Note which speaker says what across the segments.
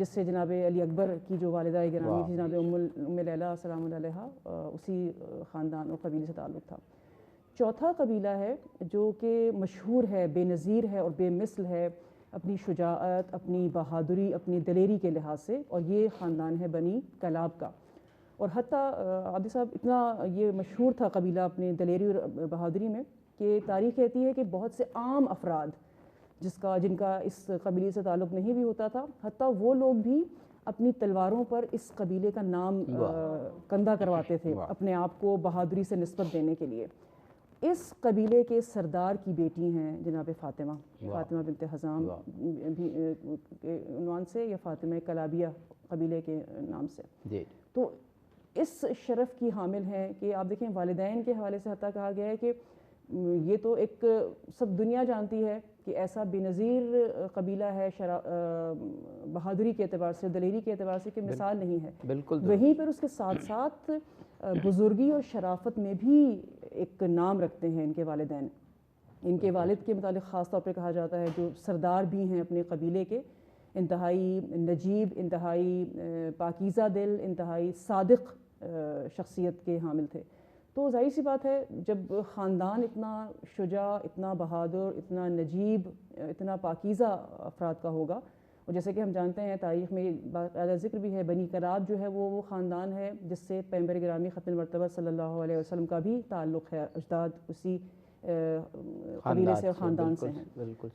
Speaker 1: جس سے جناب علی اکبر کی جو والدہ گرامی تھی جناب ام لیلہ سلام اللہ علیہا اسی خاندان اور قبیلے سے تعلق تھا۔ چوتھا قبیلہ ہے جو کہ مشہور ہے، بے نظیر ہے اور بے مثل ہے اپنی شجاعت، اپنی بہادری، اپنی دلیری کے لحاظ سے، اور یہ خاندان ہے بنی کلاب کا۔ اور حتیٰ عابد صاحب اتنا یہ مشہور تھا قبیلہ اپنی دلیری اور بہادری میں کہ تاریخ کہتی ہے کہ بہت سے عام افراد جن کا اس قبیلے سے تعلق نہیں بھی ہوتا تھا، حتیٰ وہ لوگ بھی اپنی تلواروں پر اس قبیلے کا نام کندہ کرواتے تھے اپنے آپ کو بہادری سے نسبت دینے کے لیے۔ اس قبیلے کے سردار کی بیٹی ہیں جناب فاطمہ بنت حزام کے عنوان سے، یا فاطمہ کلابیہ قبیلے کے نام سے۔ تو اس شرف کی حامل ہیں کہ آپ دیکھیں والدین کے حوالے سے حتیٰ کہا گیا ہے کہ یہ تو ایک سب دنیا جانتی ہے کہ ایسا بے نظیر قبیلہ ہے بہادری کے اعتبار سے، دلیری کے اعتبار سے، کہ مثال نہیں ہے۔
Speaker 2: بالکل
Speaker 1: وہیں پر اس کے ساتھ ساتھ بزرگی اور شرافت میں بھی ایک نام رکھتے ہیں ان کے والدین۔ ان کے والد کے متعلق خاص طور پہ کہا جاتا ہے جو سردار بھی ہیں اپنے قبیلے کے، انتہائی نجیب، انتہائی پاکیزہ دل، انتہائی صادق شخصیت کے حامل تھے۔ تو ظاہر سی بات ہے جب خاندان اتنا شجاع، اتنا بہادر، اتنا نجیب، اتنا پاکیزہ افراد کا ہوگا، اور جیسے کہ ہم جانتے ہیں تاریخ میں باقاعدہ ذکر بھی ہے، بنی کلاب جو ہے وہ خاندان ہے جس سے پیغمبر گرامی ختم مرتبہ صلی اللہ علیہ وسلم کا بھی تعلق ہے، اجداد اسی قبیلے سے اور خاندان سے ہیں۔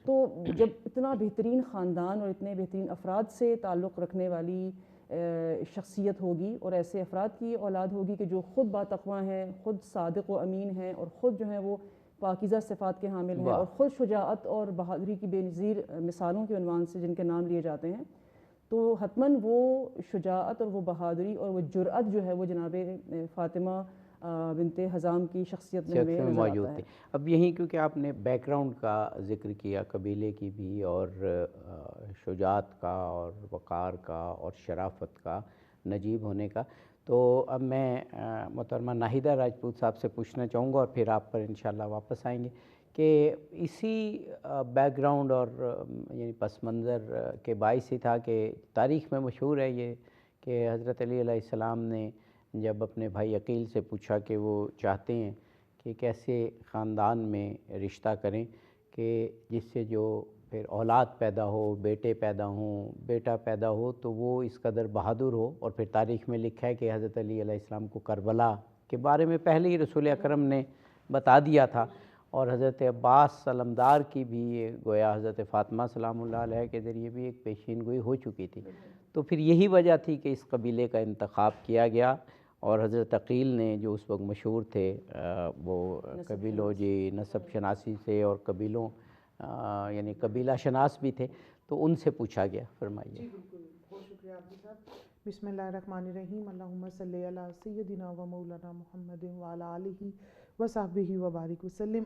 Speaker 1: تو جب اتنا بہترین خاندان اور اتنے بہترین افراد سے تعلق رکھنے والی شخصیت ہوگی اور ایسے افراد کی اولاد ہوگی کہ جو خود باتقویٰ ہیں، خود صادق و امین ہیں، اور خود جو ہیں وہ پاکیزہ صفات کے حامل ہیں، اور خود شجاعت اور بہادری کی بے نظیر مثالوں کے عنوان سے جن کے نام لیے جاتے ہیں، تو حتماً وہ شجاعت اور وہ بہادری اور وہ جرأت جو ہے وہ جناب فاطمہ بنت حزام کی شخصیت میں ہمیں نظر آتا ہے۔
Speaker 2: اب یہیں کیونکہ آپ نے بیک گراؤنڈ کا ذکر کیا قبیلے کی بھی، اور شجاعت کا اور وقار کا اور شرافت کا، نجیب ہونے کا، تو اب میں محترمہ ناہیدہ راجپوت صاحب سے پوچھنا چاہوں گا اور پھر آپ پر انشاءاللہ واپس آئیں گے کہ اسی بیک گراؤنڈ اور یعنی پس منظر کے باعث ہی تھا کہ تاریخ میں مشہور ہے یہ کہ حضرت علی علیہ السلام نے جب اپنے بھائی عقیل سے پوچھا کہ وہ چاہتے ہیں کہ کیسے خاندان میں رشتہ کریں کہ جس سے جو پھر اولاد پیدا ہو، بیٹے پیدا ہوں، بیٹا پیدا ہو تو وہ اس قدر بہادر ہو، اور پھر تاریخ میں لکھا ہے کہ حضرت علی علیہ السلام کو کربلا کے بارے میں پہلے ہی رسول اکرم نے بتا دیا تھا، اور حضرت عباس سلمدار کی بھی گویا حضرت فاطمہ سلام اللہ علیہ کے ذریعے بھی ایک پیشین گوئی ہو چکی تھی۔ تو پھر یہی وجہ تھی کہ اس قبیلے کا انتخاب کیا گیا، اور حضرت عقیل نے جو اس وقت مشہور تھے وہ قبیلوں نسب شناسی سے اور قبیلوں یعنی قبیلہ شناس بھی تھے، تو ان سے پوچھا گیا۔ فرمائیے۔
Speaker 3: جی بالکل، بہت شکریہ عابد صاحب۔ بسم اللہ الرحمن الرحیم، اللہم صلی علی سیدنا و مولانا محمد وعلی آلہ و صحبہ و بارک وسلم۔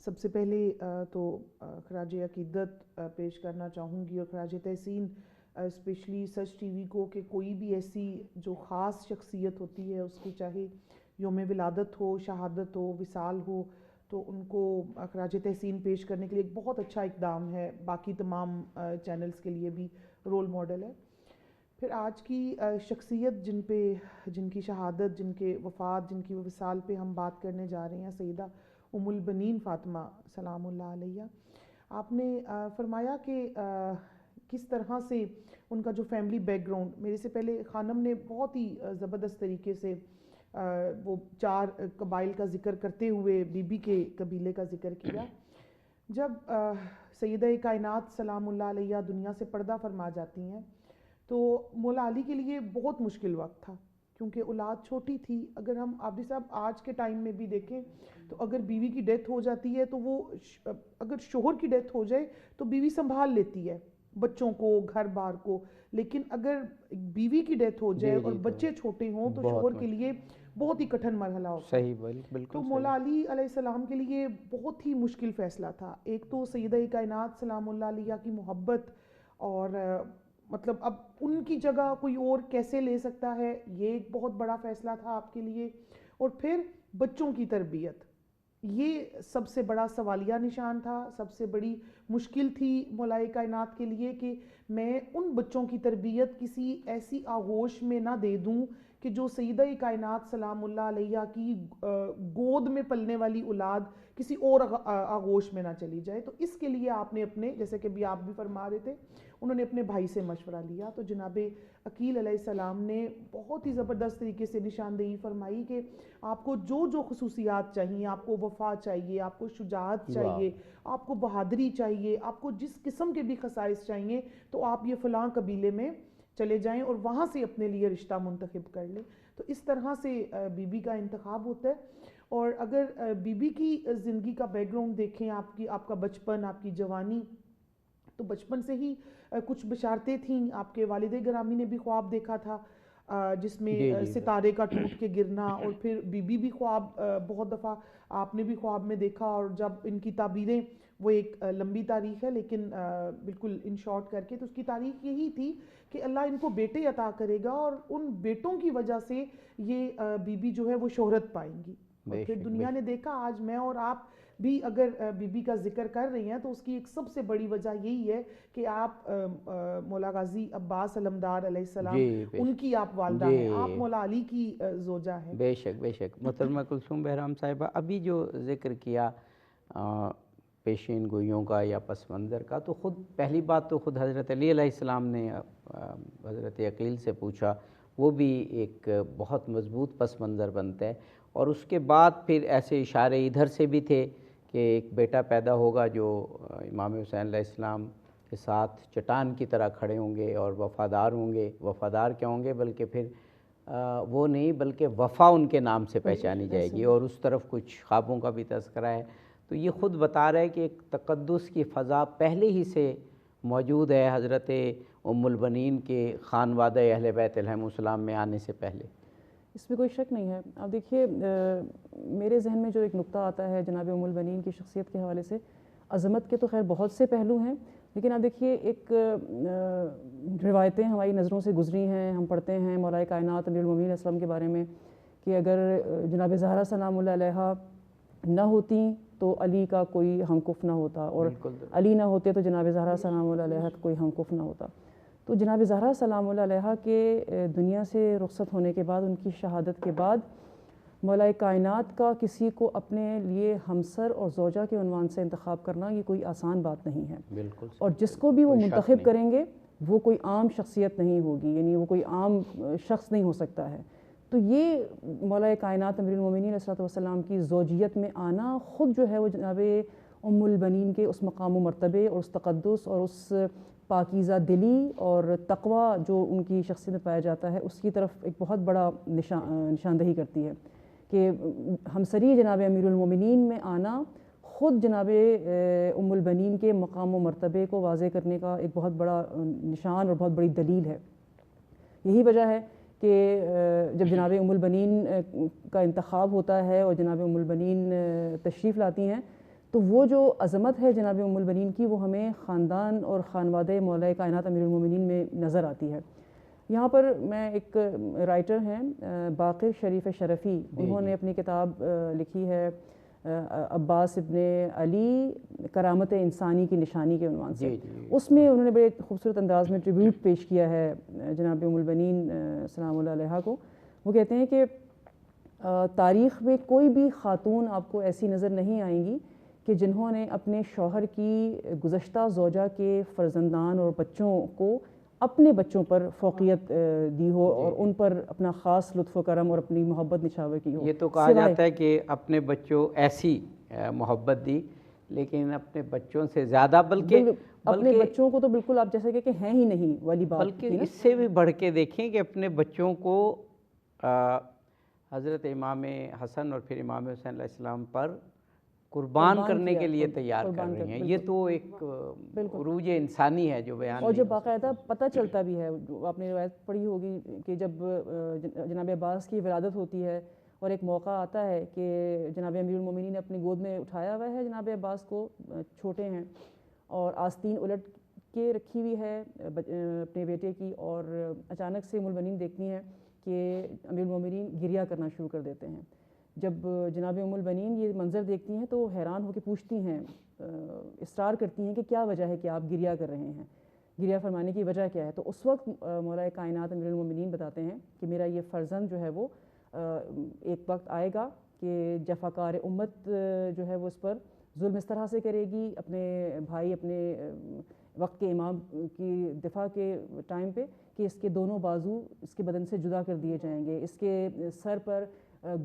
Speaker 3: سب سے پہلے تو خراج عقیدت پیش کرنا چاہوں گی اور خراج تحسین اسپیشلی سچ ٹی وی کو کہ کوئی بھی ایسی جو خاص شخصیت ہوتی ہے اس کی چاہے یوم ولادت ہو، شہادت ہو، وصال ہو، تو ان کو خراج تحسین پیش کرنے کے لیے ایک بہت اچھا اقدام ہے، باقی تمام چینلز کے لیے بھی رول ماڈل ہے۔ پھر آج کی شخصیت جن کی شہادت، جن کے وفات، جن کی وصال پہ ہم بات کرنے جا رہے ہیں، سیدہ ام البنین فاطمہ سلام اللہ علیہ۔ آپ نے فرمایا کہ کس طرح سے ان کا جو فیملی بیک گراؤنڈ، میرے سے پہلے خانم نے بہت ہی زبردست طریقے سے وہ 4 قبائل کا ذکر کرتے ہوئے بی بی کے قبیلے کا ذکر کیا۔ جب سیدہ کائنات سلام اللہ علیہ دنیا سے پردہ فرما جاتی ہیں تو مولا علی کے لیے بہت مشکل وقت تھا، کیونکہ اولاد چھوٹی تھی۔ اگر ہم عابد صاحب آج کے ٹائم میں بھی دیکھیں تو اگر بیوی کی ڈیتھ ہو جاتی ہے تو وہ اگر شوہر کی ڈیتھ ہو جائے تو بیوی سنبھال لیتی ہے بچوں کو، گھر بار کو، لیکن اگر بیوی کی ڈیتھ ہو جائے اور بچے چھوٹے ہوں تو شوہر کے لیے بہت ہی کٹھن مرحلہ ہوتا ہے۔
Speaker 2: بالکل
Speaker 3: تو مولا علی علیہ السلام کے لیے بہت ہی مشکل فیصلہ تھا۔ ایک تو سیدہ کائنات سلام اللہ علیہ کی محبت، اور مطلب اب ان کی جگہ کوئی اور کیسے لے سکتا ہے، یہ ایک بہت بڑا فیصلہ تھا آپ کے لیے۔ اور پھر بچوں کی تربیت، یہ سب سے بڑا سوالیہ نشان تھا، سب سے بڑی مشکل تھی مولائے کائنات کے لیے کہ میں ان بچوں کی تربیت کسی ایسی آغوش میں نہ دے دوں کہ جو سیدہ کائنات سلام اللہ علیہ کی گود میں پلنے والی اولاد کسی اور آغوش میں نہ چلی جائے۔ تو اس کے لیے آپ نے اپنے، جیسے کہ بھی آپ بھی فرما رہے تھے، انہوں نے اپنے بھائی سے مشورہ لیا، تو جناب عقیل علیہ السلام نے بہت ہی زبردست طریقے سے نشاندہی فرمائی کہ آپ کو جو جو خصوصیات چاہیے، آپ کو وفا چاہیے، آپ کو شجاعت چاہیے، آپ کو بہادری چاہیے، آپ کو جس قسم کے بھی خصائص چاہیے، تو آپ یہ فلاں قبیلے میں چلے جائیں اور وہاں سے اپنے لیے رشتہ منتخب کر لیں۔ تو اس طرح سے بی بی کا انتخاب ہوتا ہے۔ اور اگر بی بی کی زندگی کا بیک گراؤنڈ دیکھیں، آپ کا بچپن، آپ کی جوانی، تو بچپن سے ہی کچھ بشارتیں تھیں۔ آپ کے والد گرامی نے بھی خواب دیکھا تھا جس میں ستارے کا ٹوٹ کے گرنا، اور پھر بی بی بھی خواب بہت دفعہ آپ نے بھی خواب میں دیکھا، اور جب ان کی تعبیریں، وہ ایک لمبی تاریخ ہے لیکن بالکل ان شارٹ کر کے، تو اس کی تاریخ یہی تھی کہ اللہ ان کو بیٹے عطا کرے گا، اور ان بیٹوں کی وجہ سے یہ بی بی جو ہے وہ شہرت پائیں گی۔ اور پھر دنیا نے دیکھا، آج میں اور آپ بھی اگر بی بی کا ذکر کر رہی ہیں تو اس کی ایک سب سے بڑی وجہ یہی ہے کہ آپ مولا غازی عباس علمدار علیہ السلام ان کی آپ والدہ ہیں، آپ مولا علی کی زوجہ ہیں۔
Speaker 2: بے شک بے شک۔ محترمہ کلثوم بہرام صاحبہ، ابھی جو ذکر کیا پیشین گوئیوں کا یا پس منظر کا، تو خود پہلی بات تو خود حضرت علی علیہ السلام نے حضرت عقیل سے پوچھا، وہ بھی ایک بہت مضبوط پس منظر بنتا ہے، اور اس کے بعد پھر ایسے اشارے ادھر سے بھی تھے کہ ایک بیٹا پیدا ہوگا جو امام حسین علیہ السلام کے ساتھ چٹان کی طرح کھڑے ہوں گے اور وفادار ہوں گے۔ وفادار کیا ہوں گے، بلکہ پھر وہ نہیں بلکہ وفا ان کے نام سے پہچانی جائے گی، اور اس طرف کچھ خوابوں کا بھی تذکرہ ہے۔ تو یہ خود بتا رہا ہے کہ ایک تقدس کی فضا پہلے ہی سے موجود ہے حضرت ام البنین کے خانوادہ اہل بیت علیہم السلام میں آنے سے پہلے۔
Speaker 1: اس میں کوئی شک نہیں ہے۔ اب دیکھیے، میرے ذہن میں جو ایک نقطہ آتا ہے جناب ام البنین کی شخصیت کے حوالے سے، عظمت کے تو خیر بہت سے پہلو ہیں، لیکن اب دیکھیے ایک روایتیں ہماری نظروں سے گزری ہیں، ہم پڑھتے ہیں مولا کائنات امیر المومنین علیہ السلام کے بارے میں کہ اگر جناب زہرا سلام اللہ علیہا نہ ہوتی تو علی کا کوئی ہمکف نہ ہوتا، اور علی نہ ہوتے تو جناب زہرا سلام اللہ علیہا کا کوئی ہمکف نہ ہوتا۔ تو جناب زہرا سلام اللہ علیہا کے دنیا سے رخصت ہونے کے بعد، ان کی شہادت کے بعد، مولا کائنات کا کسی کو اپنے لیے ہمسر اور زوجہ کے عنوان سے انتخاب کرنا یہ کوئی آسان بات نہیں ہے،
Speaker 2: بالکل،
Speaker 1: اور جس کو بھی وہ منتخب کریں گے وہ کوئی عام شخصیت نہیں ہوگی، یعنی وہ کوئی عام شخص نہیں ہو سکتا ہے۔ تو یہ مولا کائنات امیر المومنین علیہ السلام کی زوجیت میں آنا خود جو ہے وہ جناب ام البنین کے اس مقام و مرتبے اور اس تقدس اور اس پاکیزہ دلی اور تقوی جو ان کی شخصیت میں پایا جاتا ہے، اس کی طرف ایک بہت بڑا نشاندہی کرتی ہے کہ ہمسری جناب امیر المومنین میں آنا خود جناب ام البنین کے مقام و مرتبے کو واضح کرنے کا ایک بہت بڑا نشان اور بہت بڑی دلیل ہے۔ یہی وجہ ہے کہ جب جناب ام البنین کا انتخاب ہوتا ہے اور جناب ام البنین تشریف لاتی ہیں، تو وہ جو عظمت ہے جناب ام البنین کی، وہ ہمیں خاندان اور خانوادہ مولا کائنات امیر المومنین میں نظر آتی ہے۔ یہاں پر میں ایک رائٹر ہیں باقر شریف شرفی، انہوں نے اپنی کتاب لکھی ہے عباس ابن علی کرامت انسانی کی نشانی کے عنوان سے، اس میں انہوں نے بڑے خوبصورت انداز میں ٹریبیوٹ پیش کیا ہے جناب ام البنین سلام اللہ علیہا کو۔ وہ کہتے ہیں کہ تاریخ میں کوئی بھی خاتون آپ کو ایسی نظر نہیں آئیں گی کہ جنہوں نے اپنے شوہر کی گزشتہ زوجہ کے فرزندان اور بچوں کو اپنے بچوں پر فوقیت دی ہو اور ان پر اپنا خاص لطف و کرم اور اپنی محبت نچھاور کی ہو۔
Speaker 2: یہ تو کہا جاتا ہے کہ اپنے بچوں ایسی محبت دی، لیکن اپنے بچوں سے زیادہ بلکہ
Speaker 1: اپنے بچوں کو تو بالکل آپ جیسے کہ ہیں ہی نہیں والی بات،
Speaker 2: بلکہ اس سے بھی بڑھ کے دیکھیں کہ اپنے بچوں کو حضرت امام حسن اور پھر امام حسین علیہ السلام پر قربان کرنے کے لیے تیار کر رہی ہیں۔ یہ تو ایک عروج انسانی ہے جو بیان،
Speaker 1: اور جب باقاعدہ پتہ چلتا بھی ہے، آپ نے روایت پڑھی ہوگی کہ جب جناب عباس کی ولادت ہوتی ہے اور ایک موقع آتا ہے کہ جناب امیر المومنین نے اپنی گود میں اٹھایا ہوا ہے جناب عباس کو، چھوٹے ہیں، اور آستین الٹ کے رکھی ہوئی ہے اپنے بیٹے کی، اور اچانک سے ام البنین دیکھتی ہیں کہ امیر المومنین گریہ کرنا شروع کر دیتے ہیں۔ جب جناب ام البنین یہ منظر دیکھتی ہیں تو حیران ہو کے پوچھتی ہیں، اصرار کرتی ہیں کہ کیا وجہ ہے کہ آپ گریہ کر رہے ہیں، گریہ فرمانے کی وجہ کیا ہے؟ تو اس وقت مولا کائنات امیر المومنین بتاتے ہیں کہ میرا یہ فرزند جو ہے وہ ایک وقت آئے گا کہ جفاکار امت جو ہے وہ اس پر ظلم اس طرح سے کرے گی، اپنے بھائی اپنے وقت کے امام کی دفاع کے ٹائم پہ، کہ اس کے دونوں بازو اس کے بدن سے جدا کر دیے جائیں گے، اس کے سر پر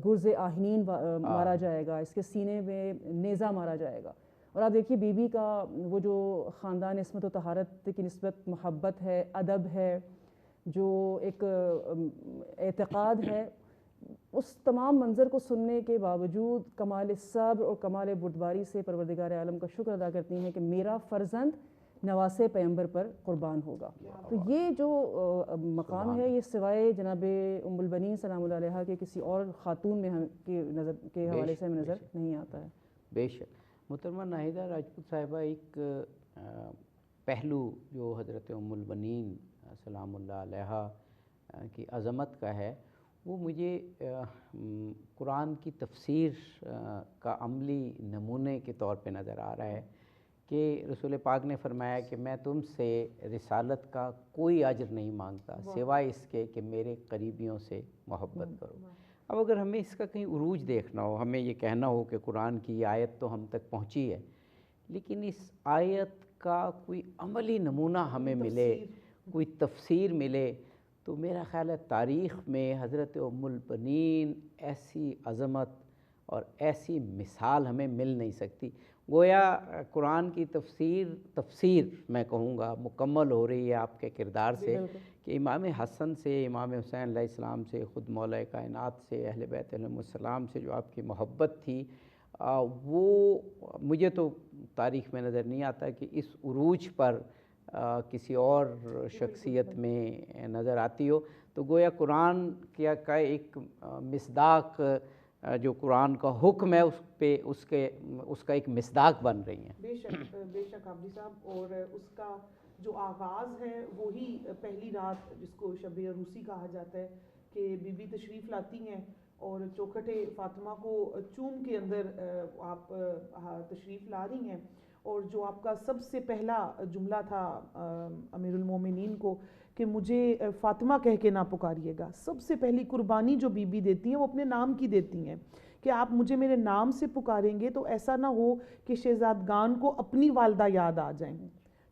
Speaker 1: گرز آہنین مارا جائے گا، اس کے سینے میں نیزہ مارا جائے گا۔ اور آپ دیکھیے بی بی کا وہ جو خاندان عصمت و طہارت کی نسبت محبت ہے، ادب ہے، جو ایک اعتقاد ہے، اس تمام منظر کو سننے کے باوجود کمال صبر اور کمال بردباری سے پروردگار عالم کا شکر ادا کرتی ہیں کہ میرا فرزند نواسے پیغمبر پر قربان ہوگا۔ تو یہ جو مقام ہے یہ سوائے جناب ام البنین سلام اللہ علیہا کے کسی اور خاتون میں کی نظر کے حوالے سے ہمیں نظر نہیں آتا ہے۔
Speaker 2: بے شک محترمہ ناہیدہ راجپوت صاحبہ، ایک پہلو جو حضرت ام البنین سلام اللہ علیہا کی عظمت کا ہے، وہ مجھے قرآن کی تفسیر کا عملی نمونے کے طور پہ نظر آ رہا ہے کہ رسول پاک نے فرمایا کہ میں تم سے رسالت کا کوئی اجر نہیں مانگتا سوائے اس کے کہ میرے قریبیوں سے محبت کرو۔ اب اگر ہمیں اس کا کہیں عروج دیکھنا ہو، ہمیں یہ کہنا ہو کہ قرآن کی یہ آیت تو ہم تک پہنچی ہے، لیکن اس آیت کا کوئی عملی نمونہ ہمیں ملے، کوئی تفسیر ملے، تو میرا خیال ہے تاریخ میں حضرت ام البنین ایسی عظمت اور ایسی مثال ہمیں مل نہیں سکتی۔ گویا قرآن کی تفسیر میں کہوں گا مکمل ہو رہی ہے آپ کے کردار سے، کہ امام حسن سے، امام حسین علیہ السلام سے، خود مولا کائنات سے، اہل بیت علیہم السلام سے جو آپ کی محبت تھی، وہ مجھے تو تاریخ میں نظر نہیں آتا کہ اس عروج پر کسی اور شخصیت میں نظر آتی ہو۔ تو گویا قرآن کا ایک مصداق جو قرآن کا حکم ہے اس پہ اس کا ایک مصداق بن رہی ہیں۔
Speaker 3: بے شک عابدی صاحب، اور اس کا جو آغاز ہے وہی پہلی رات جس کو شب عروسی کہا جاتا ہے، کہ بی بی تشریف لاتی ہیں اور چوکھٹ فاطمہ کو چوم کے اندر آپ تشریف لا رہی ہیں، اور جو آپ کا سب سے پہلا جملہ تھا امیر المومنین کو کہ مجھے فاطمہ کہہ کے نہ پکاریے گا، سب سے پہلی قربانی جو بی بی دیتی ہیں وہ اپنے نام کی دیتی ہیں کہ آپ مجھے میرے نام سے پکاریں گے تو ایسا نہ ہو کہ شہزادگان کو اپنی والدہ یاد آ جائیں۔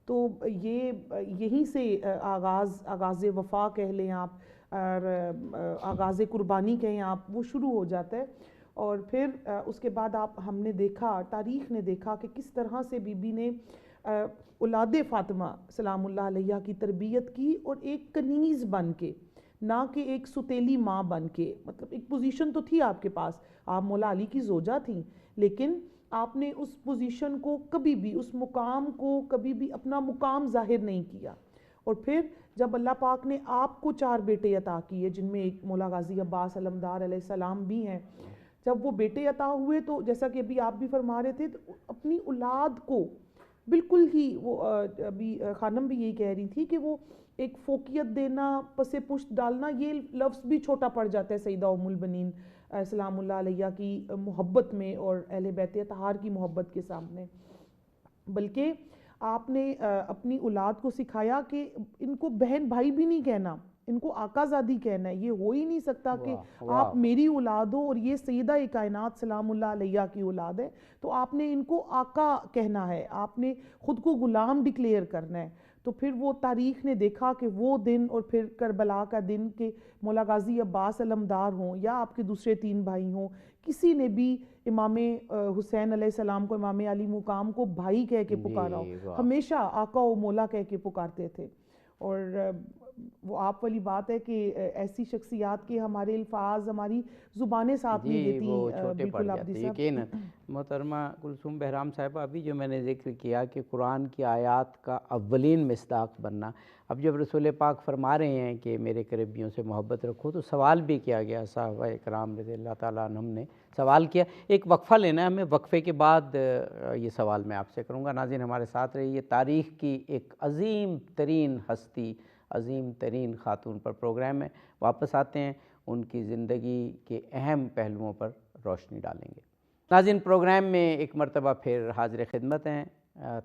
Speaker 3: تو یہیں سے آغاز وفا کہہ لیں آپ، اور آغاز قربانی کہیں آپ، وہ شروع ہو جاتا ہے۔ اور پھر اس کے بعد ہم نے دیکھا، تاریخ نے دیکھا کہ کس طرح سے بی بی نے اولاد فاطمہ سلام اللہ علیہ کی تربیت کی، اور ایک کنیز بن کے، نہ کہ ایک ستیلی ماں بن کے، مطلب ایک پوزیشن تو تھی آپ کے پاس، آپ مولا علی کی زوجہ تھیں، لیکن آپ نے اس پوزیشن کو کبھی بھی، اس مقام کو کبھی بھی اپنا مقام ظاہر نہیں کیا۔ اور پھر جب اللہ پاک نے آپ کو 4 بیٹے عطا کیے، جن میں ایک مولا غازی عباس علمدار علیہ السلام بھی ہیں، جب وہ بیٹے عطا ہوئے تو جیسا کہ ابھی آپ بھی فرما رہے تھے، تو اپنی اولاد کو بالکل ہی، وہ ابھی خانم بھی یہی کہہ رہی تھی کہ وہ ایک فوقیت دینا، پس پشت ڈالنا، یہ لفظ بھی چھوٹا پڑ جاتا ہے سیدہ ام البنین سلام اللہ علیہ کی محبت میں اور اہل بیت اطہار کی محبت کے سامنے۔ بلکہ آپ نے اپنی اولاد کو سکھایا کہ ان کو بہن بھائی بھی نہیں کہنا، ان کو آقا زادی کہنا ہے۔ یہ ہو ہی نہیں سکتا کہ آپ میری اولاد ہو اور یہ سیدہ کائنات سلام اللہ علیہ کی اولاد ہے، تو آپ نے ان کو آقا کہنا ہے، آپ نے خود کو غلام ڈکلیئر کرنا ہے۔ تو پھر وہ تاریخ نے دیکھا کہ وہ دن، اور پھر کربلا کا دن، کہ مولا غازی عباس علمدار ہوں یا آپ کے دوسرے 3 بھائی ہوں، کسی نے بھی امام حسین علیہ السلام کو، امام علی مقام کو بھائی کہہ کے پکارا ہو، ہمیشہ آقا و مولا کہہ کے پکارتے تھے۔ اور وہ آپ والی بات ہے کہ ایسی شخصیات کے ہمارے الفاظ، ہماری زبانیں ساتھ نہیں دیتی،
Speaker 2: وہ چھوٹے پڑ
Speaker 3: بالکل
Speaker 2: جاتے یقیناً۔ محترمہ کلثوم بہرام صاحبہ، ابھی جو میں نے ذکر کیا کہ قرآن کی آیات کا اولین مصداق بننا، اب جب رسول پاک فرما رہے ہیں کہ میرے قریبیوں سے محبت رکھو، تو سوال بھی کیا گیا، صحابہ اکرام رضی اللہ تعالیٰ عنہم نے سوال کیا۔ ایک وقفہ لینا ہے ہمیں، وقفے کے بعد یہ سوال میں آپ سے کروں گا۔ ناظرین ہمارے ساتھ رہیے، تاریخ کی ایک عظیم ترین ہستی، عظیم ترین خاتون پر پروگرام میں واپس آتے ہیں، ان کی زندگی کے اہم پہلوؤں پر روشنی ڈالیں گے۔ ناظرین، پروگرام میں ایک مرتبہ پھر حاضر خدمت ہیں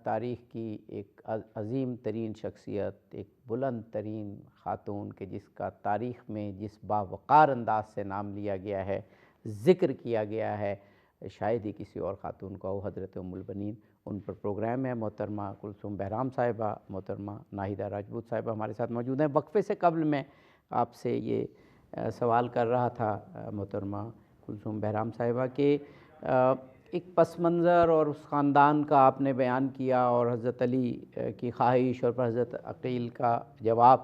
Speaker 2: تاریخ کی ایک عظیم ترین شخصیت، ایک بلند ترین خاتون کہ جس کا تاریخ میں جس باوقار انداز سے نام لیا گیا ہے، ذکر کیا گیا ہے، شاید ہی کسی اور خاتون کا ہو، حضرت ام البنین۔ ان پر پروگرام ہے۔ محترمہ کلثوم بہرام صاحبہ، محترمہ ناہیدہ راجپوت صاحبہ ہمارے ساتھ موجود ہیں۔ وقفے سے قبل میں آپ سے یہ سوال کر رہا تھا محترمہ کلثوم بہرام صاحبہ کہ ایک پس منظر اور اس خاندان کا آپ نے بیان کیا اور حضرت علی کی خواہش اور حضرت عقیل کا جواب۔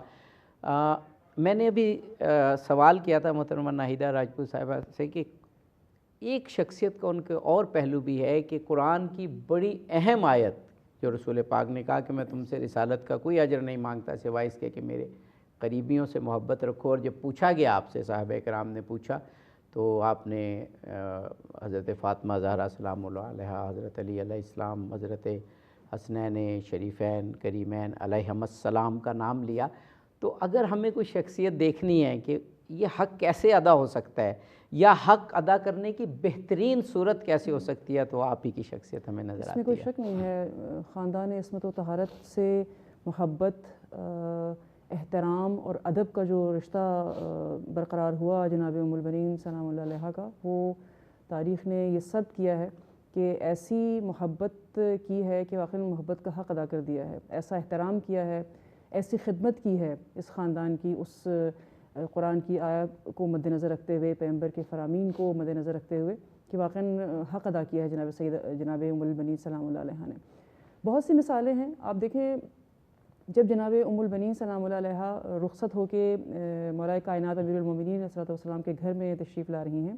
Speaker 2: میں نے ابھی سوال کیا تھا محترمہ ناہیدہ راجپوت صاحبہ سے کہ ایک شخصیت کا ان کے اور پہلو بھی ہے کہ قرآن کی بڑی اہم آیت جو رسول پاک نے کہا کہ میں تم سے رسالت کا کوئی اجر نہیں مانگتا سوائے اس کے کہ میرے قریبیوں سے محبت رکھو، اور جب پوچھا گیا آپ سے، صحابہ کرام نے پوچھا تو آپ نے حضرت فاطمہ زہرا سلام اللہ علیہا، حضرت علی علیہ السلام، حضرت حسنین شریفین کریمین علیہم السلام کا نام لیا۔ تو اگر ہمیں کوئی شخصیت دیکھنی ہے کہ یہ حق کیسے ادا ہو سکتا ہے یا حق ادا کرنے کی بہترین صورت کیسے ہو سکتی ہے، تو آپ ہی کی شخصیت ہمیں نظر آتی ہے۔
Speaker 1: اس میں کوئی شک نہیں ہے، خاندان عصمت و طہارت سے محبت، احترام اور ادب کا جو رشتہ برقرار ہوا جناب ام البنین سلام اللہ علیہا کا، وہ تاریخ نے یہ ثبت کیا ہے کہ ایسی محبت کی ہے کہ واقعی محبت کا حق ادا کر دیا ہے، ایسا احترام کیا ہے، ایسی خدمت کی ہے اس خاندان کی، اس قرآن کی آیت کو مد نظر رکھتے ہوئے، پیغمبر کے فرامین کو مد نظر رکھتے ہوئے کہ واقعی حق ادا کیا ہے جناب ام البنین سلام اللہ علیہا نے۔ بہت سی مثالیں ہیں، آپ دیکھیں جب جناب ام البنین سلام اللہ علیہا رخصت ہو کے مولا کائنات امیر المومنین علیہ الصلوۃ والسلام کے گھر میں تشریف لا رہی ہیں،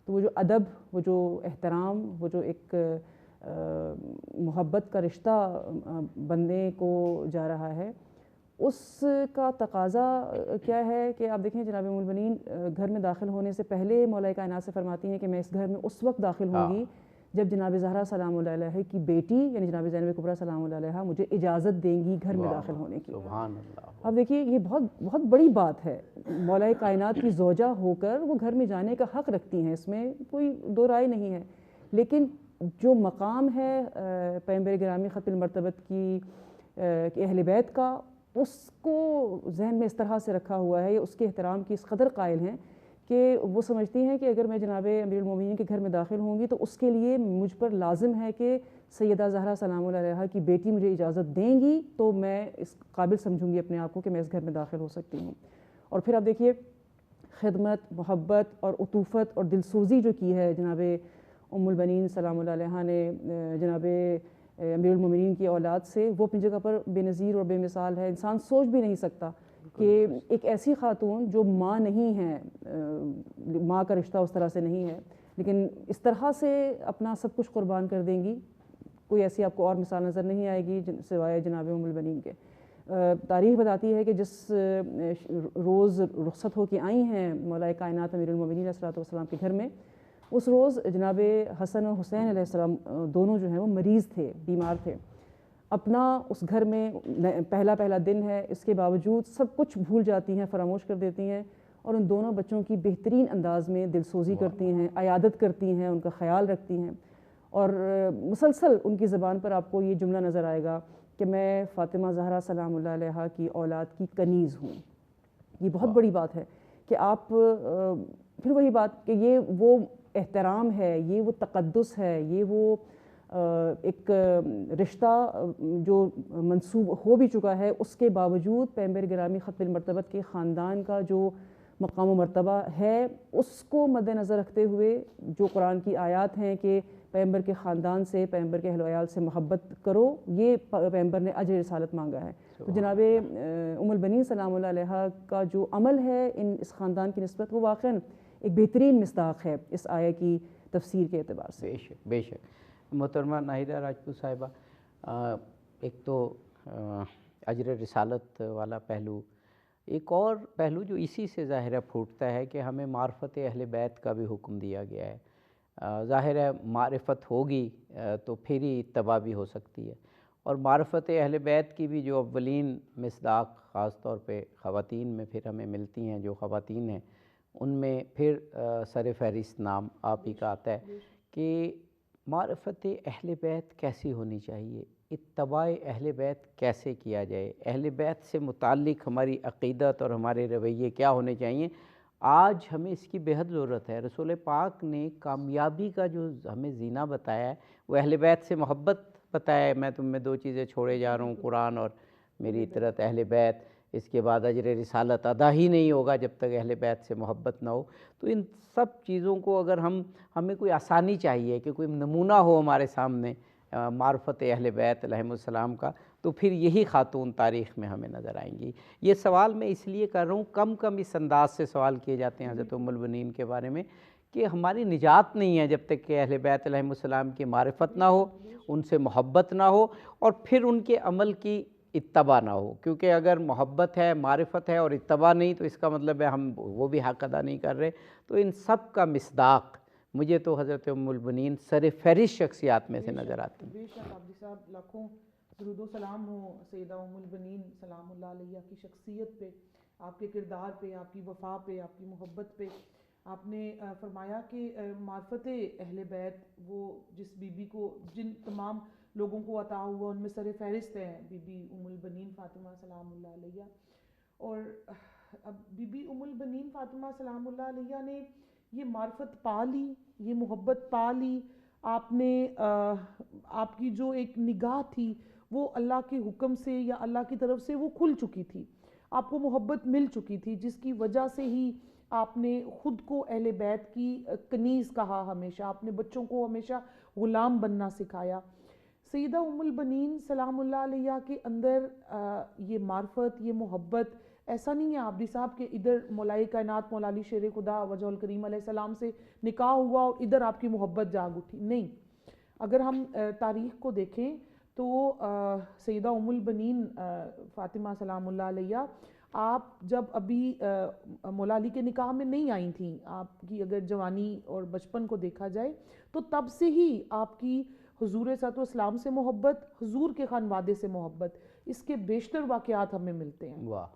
Speaker 1: تو وہ جو ادب، وہ جو احترام، وہ جو ایک محبت کا رشتہ بننے کو جا رہا ہے، اس کا تقاضا کیا ہے کہ آپ دیکھیں جناب ام البنین گھر میں داخل ہونے سے پہلے مولا کائنات سے فرماتی ہیں کہ میں اس گھر میں اس وقت داخل ہوں گی جب جناب زہرا سلام اللہ علیہ کی بیٹی یعنی جناب زینب کبریٰ سلام اللہ علیہ مجھے اجازت دیں گی گھر میں داخل ہونے کی۔
Speaker 2: سبحان اللہ۔
Speaker 1: اب دیکھیے یہ بہت بڑی بات ہے، مولا کائنات کی زوجہ ہو کر وہ گھر میں جانے کا حق رکھتی ہیں، اس میں کوئی دو رائے نہیں ہے، لیکن جو مقام ہے پیغمبر گرامی ختم المرتبت کی اہل بیت کا، اس کو ذہن میں اس طرح سے رکھا ہوا ہے، اس کے احترام کی اس قدر قائل ہیں کہ وہ سمجھتی ہیں کہ اگر میں جناب امیر المومنین کے گھر میں داخل ہوں گی تو اس کے لیے مجھ پر لازم ہے کہ سیدہ زہرا سلام اللہ علیہا کی بیٹی مجھے اجازت دیں گی تو میں اس قابل سمجھوں گی اپنے آپ کو کہ میں اس گھر میں داخل ہو سکتی ہوں۔ اور پھر آپ دیکھیے خدمت، محبت اور عطوفت اور دلسوزی جو کی ہے جناب ام البنین سلام اللہ علیہا نے جناب امیر المومنین کی اولاد سے، وہ اپنی جگہ پر بے نظیر اور بے مثال ہے۔ انسان سوچ بھی نہیں سکتا کہ ایک ایسی خاتون جو ماں نہیں ہے، ماں کا رشتہ اس طرح سے نہیں ہے، لیکن اس طرح سے اپنا سب کچھ قربان کر دیں گی، کوئی ایسی آپ کو اور مثال نظر نہیں آئے گی سوائے جناب ام البنین کے۔ تاریخ بتاتی ہے کہ جس روز رخصت ہو کے آئی ہیں مولا کائنات امیر المومنین علیہ الصلوۃ والسلام کے گھر میں، اس روز جناب حسن و حسین علیہ السلام دونوں جو ہیں وہ مریض تھے، بیمار تھے، اپنا اس گھر میں پہلا دن ہے، اس کے باوجود سب کچھ بھول جاتی ہیں، فراموش کر دیتی ہیں، اور ان دونوں بچوں کی بہترین انداز میں دلسوزی کرتی ہیں، عیادت کرتی ہیں، ان کا خیال رکھتی ہیں، اور مسلسل ان کی زبان پر آپ کو یہ جملہ نظر آئے گا کہ میں فاطمہ زہرا سلام اللہ علیہا کی اولاد کی کنیز ہوں۔ یہ بہت بڑی بات ہے کہ آپ پھر وہی بات کہ یہ وہ احترام ہے، یہ وہ تقدس ہے، یہ وہ ایک رشتہ جو منسوب ہو بھی چکا ہے، اس کے باوجود پیغمبر گرامی ختم المرتبت کے خاندان کا جو مقام و مرتبہ ہے، اس کو مد نظر رکھتے ہوئے جو قرآن کی آیات ہیں کہ پیغمبر کے خاندان سے، پیغمبر کے اہل و عیال سے محبت کرو، یہ پیغمبر نے اجر رسالت مانگا ہے۔ تو جناب ام البنین سلام اللہ علیہا کا جو عمل ہے اس خاندان کی نسبت، وہ واقعاً ایک بہترین مصداق ہے اس آیہ کی تفسیر کے اعتبار سے۔
Speaker 2: بے شک۔ محترمہ ناہیدہ راجپوت صاحبہ، ایک تو اجر رسالت والا پہلو، ایک اور پہلو جو اسی سے ظاہر پھوٹتا ہے کہ ہمیں معرفت اہل بیت کا بھی حکم دیا گیا ہے۔ ظاہر ہے معرفت ہوگی تو پھر ہی اتباع بھی ہو سکتی ہے، اور معرفت اہل بیت کی بھی جو اولین مصداق خاص طور پہ خواتین میں پھر ہمیں ملتی ہیں، جو خواتین ہیں ان میں پھر سر فہرست نام آپ ہی کا آتا ہے کہ معرفت اہل بیت کیسی ہونی چاہیے، اتباع اہل بیت کیسے کیا جائے، اہل بیت سے متعلق ہماری عقیدت اور ہمارے رویے کیا ہونے چاہیے۔ آج ہمیں اس کی بے حد ضرورت ہے۔ رسول پاک نے کامیابی کا جو ہمیں زینہ بتایا ہے وہ اہل بیت سے محبت بتایا ہے۔ میں تم میں دو چیزیں چھوڑے جا رہا ہوں، قرآن اور میری اطرت اہل بیت، اس کے بعد اجر رسالت ادا ہی نہیں ہوگا جب تک اہل بیت سے محبت نہ ہو۔ تو ان سب چیزوں کو اگر ہمیں کوئی آسانی چاہیے کہ کوئی نمونہ ہو ہمارے سامنے معرفت اہل بیت علیہم السلام کا، تو پھر یہی خاتون تاریخ میں ہمیں نظر آئیں گی۔ یہ سوال میں اس لیے کر رہا ہوں، کم اس انداز سے سوال کیے جاتے ہیں حضرت ام المؤمنین کے بارے میں کہ ہماری نجات نہیں ہے جب تک کہ اہل بیت علیہم السلام کی معرفت نہ ہو، ان سے محبت نہ ہو، اور پھر ان کے عمل کی اتباع نہ ہو۔ کیونکہ اگر محبت ہے، معرفت ہے اور اتباع نہیں تو اس کا مطلب ہے ہم وہ بھی حق ادا نہیں کر رہے۔ تو ان سب کا مصداق مجھے تو حضرت ام المؤمنین سر فہرست شخصیات میں سے نظر آتی ہیں۔
Speaker 3: بے شک عابدی صاحب، لاکھوں درود و سلام ہو سیدہ ام المؤمنین سلام اللہ علیہ کی شخصیت پہ، آپ کے کردار پہ، آپ کی وفا پہ، آپ کی محبت پہ۔ آپ نے فرمایا کہ معرفت اہل بیت وہ جس بی بی کو، جن تمام لوگوں کو عطا ہوا، ان میں سر فہرست ہے بی بی ام المؤمنین فاطمہ سلام اللہ علیہ۔ اور اب بی بی ام المؤمنین فاطمہ سلام اللہ علیہ نے یہ معرفت پا لی، یہ محبت پا لی۔ آپ نے آپ کی جو ایک نگاہ تھی وہ اللہ کے حکم سے یا اللہ کی طرف سے وہ کھل چکی تھی، آپ کو محبت مل چکی تھی، جس کی وجہ سے ہی آپ نے خود کو اہل بیت کی کنیز کہا، ہمیشہ اپنے بچوں کو ہمیشہ غلام بننا سکھایا۔ سیدہ ام البنین سلام اللہ علیہ کے اندر یہ معرفت، یہ محبت ایسا نہیں ہے عابدی صاحب کہ ادھر مولائے کائنات مولا علی شیر خدا وجہ الکریم علیہ السلام سے نکاح ہوا اور ادھر آپ کی محبت جاگ اٹھی، نہیں۔ اگر ہم تاریخ کو دیکھیں تو سیدہ ام البنین فاطمہ سلام اللہ علیہ آپ جب ابھی مولا علی کے نکاح میں نہیں آئی تھیں، آپ کی اگر جوانی اور بچپن کو دیکھا جائے تو تب سے ہی آپ کی حضور صلی اللہ علیہ وسلم سے محبت، حضور کے خانوادے سے محبت، اس کے بیشتر واقعات ہمیں ملتے ہیں۔
Speaker 2: واہ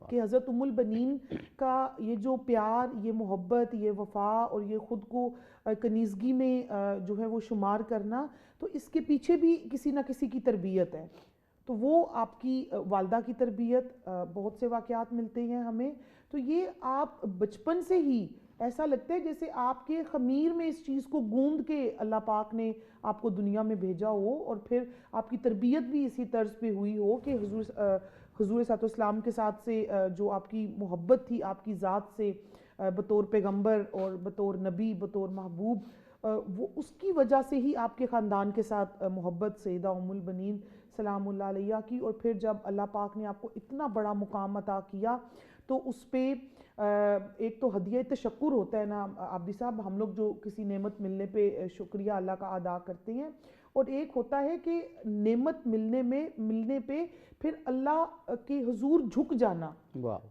Speaker 3: کہ حضرت ام البنین کا یہ جو پیار، یہ محبت، یہ وفا اور یہ خود کو کنیزگی میں جو ہے وہ شمار کرنا، تو اس کے پیچھے بھی کسی نہ کسی کی تربیت ہے۔ تو وہ آپ کی والدہ کی تربیت، بہت سے واقعات ملتے ہیں ہمیں۔ تو یہ آپ بچپن سے ہی ایسا لگتا ہے جیسے آپ کے خمیر میں اس چیز کو گوندھ کے اللہ پاک نے آپ کو دنیا میں بھیجا ہو، اور پھر آپ کی تربیت بھی اسی طرز پہ ہوئی ہو کہ حضور صلی اللہ علیہ وسلم کے ساتھ سے جو آپ کی محبت تھی آپ کی ذات سے بطور پیغمبر اور بطور نبی، بطور محبوب، وہ اس کی وجہ سے ہی آپ کے خاندان کے ساتھ محبت سیدہ ام البنین سلام اللہ علیہ کی۔ اور پھر جب اللہ پاک نے آپ کو اتنا بڑا مقام عطا کیا تو اس پہ ایک تو ہدیہ تشکر ہوتا ہے نا عابدی صاحب، ہم لوگ جو کسی نعمت ملنے پہ شکریہ اللہ کا ادا کرتے ہیں، اور ایک ہوتا ہے کہ نعمت ملنے پہ پھر اللہ کے حضور جھک جانا۔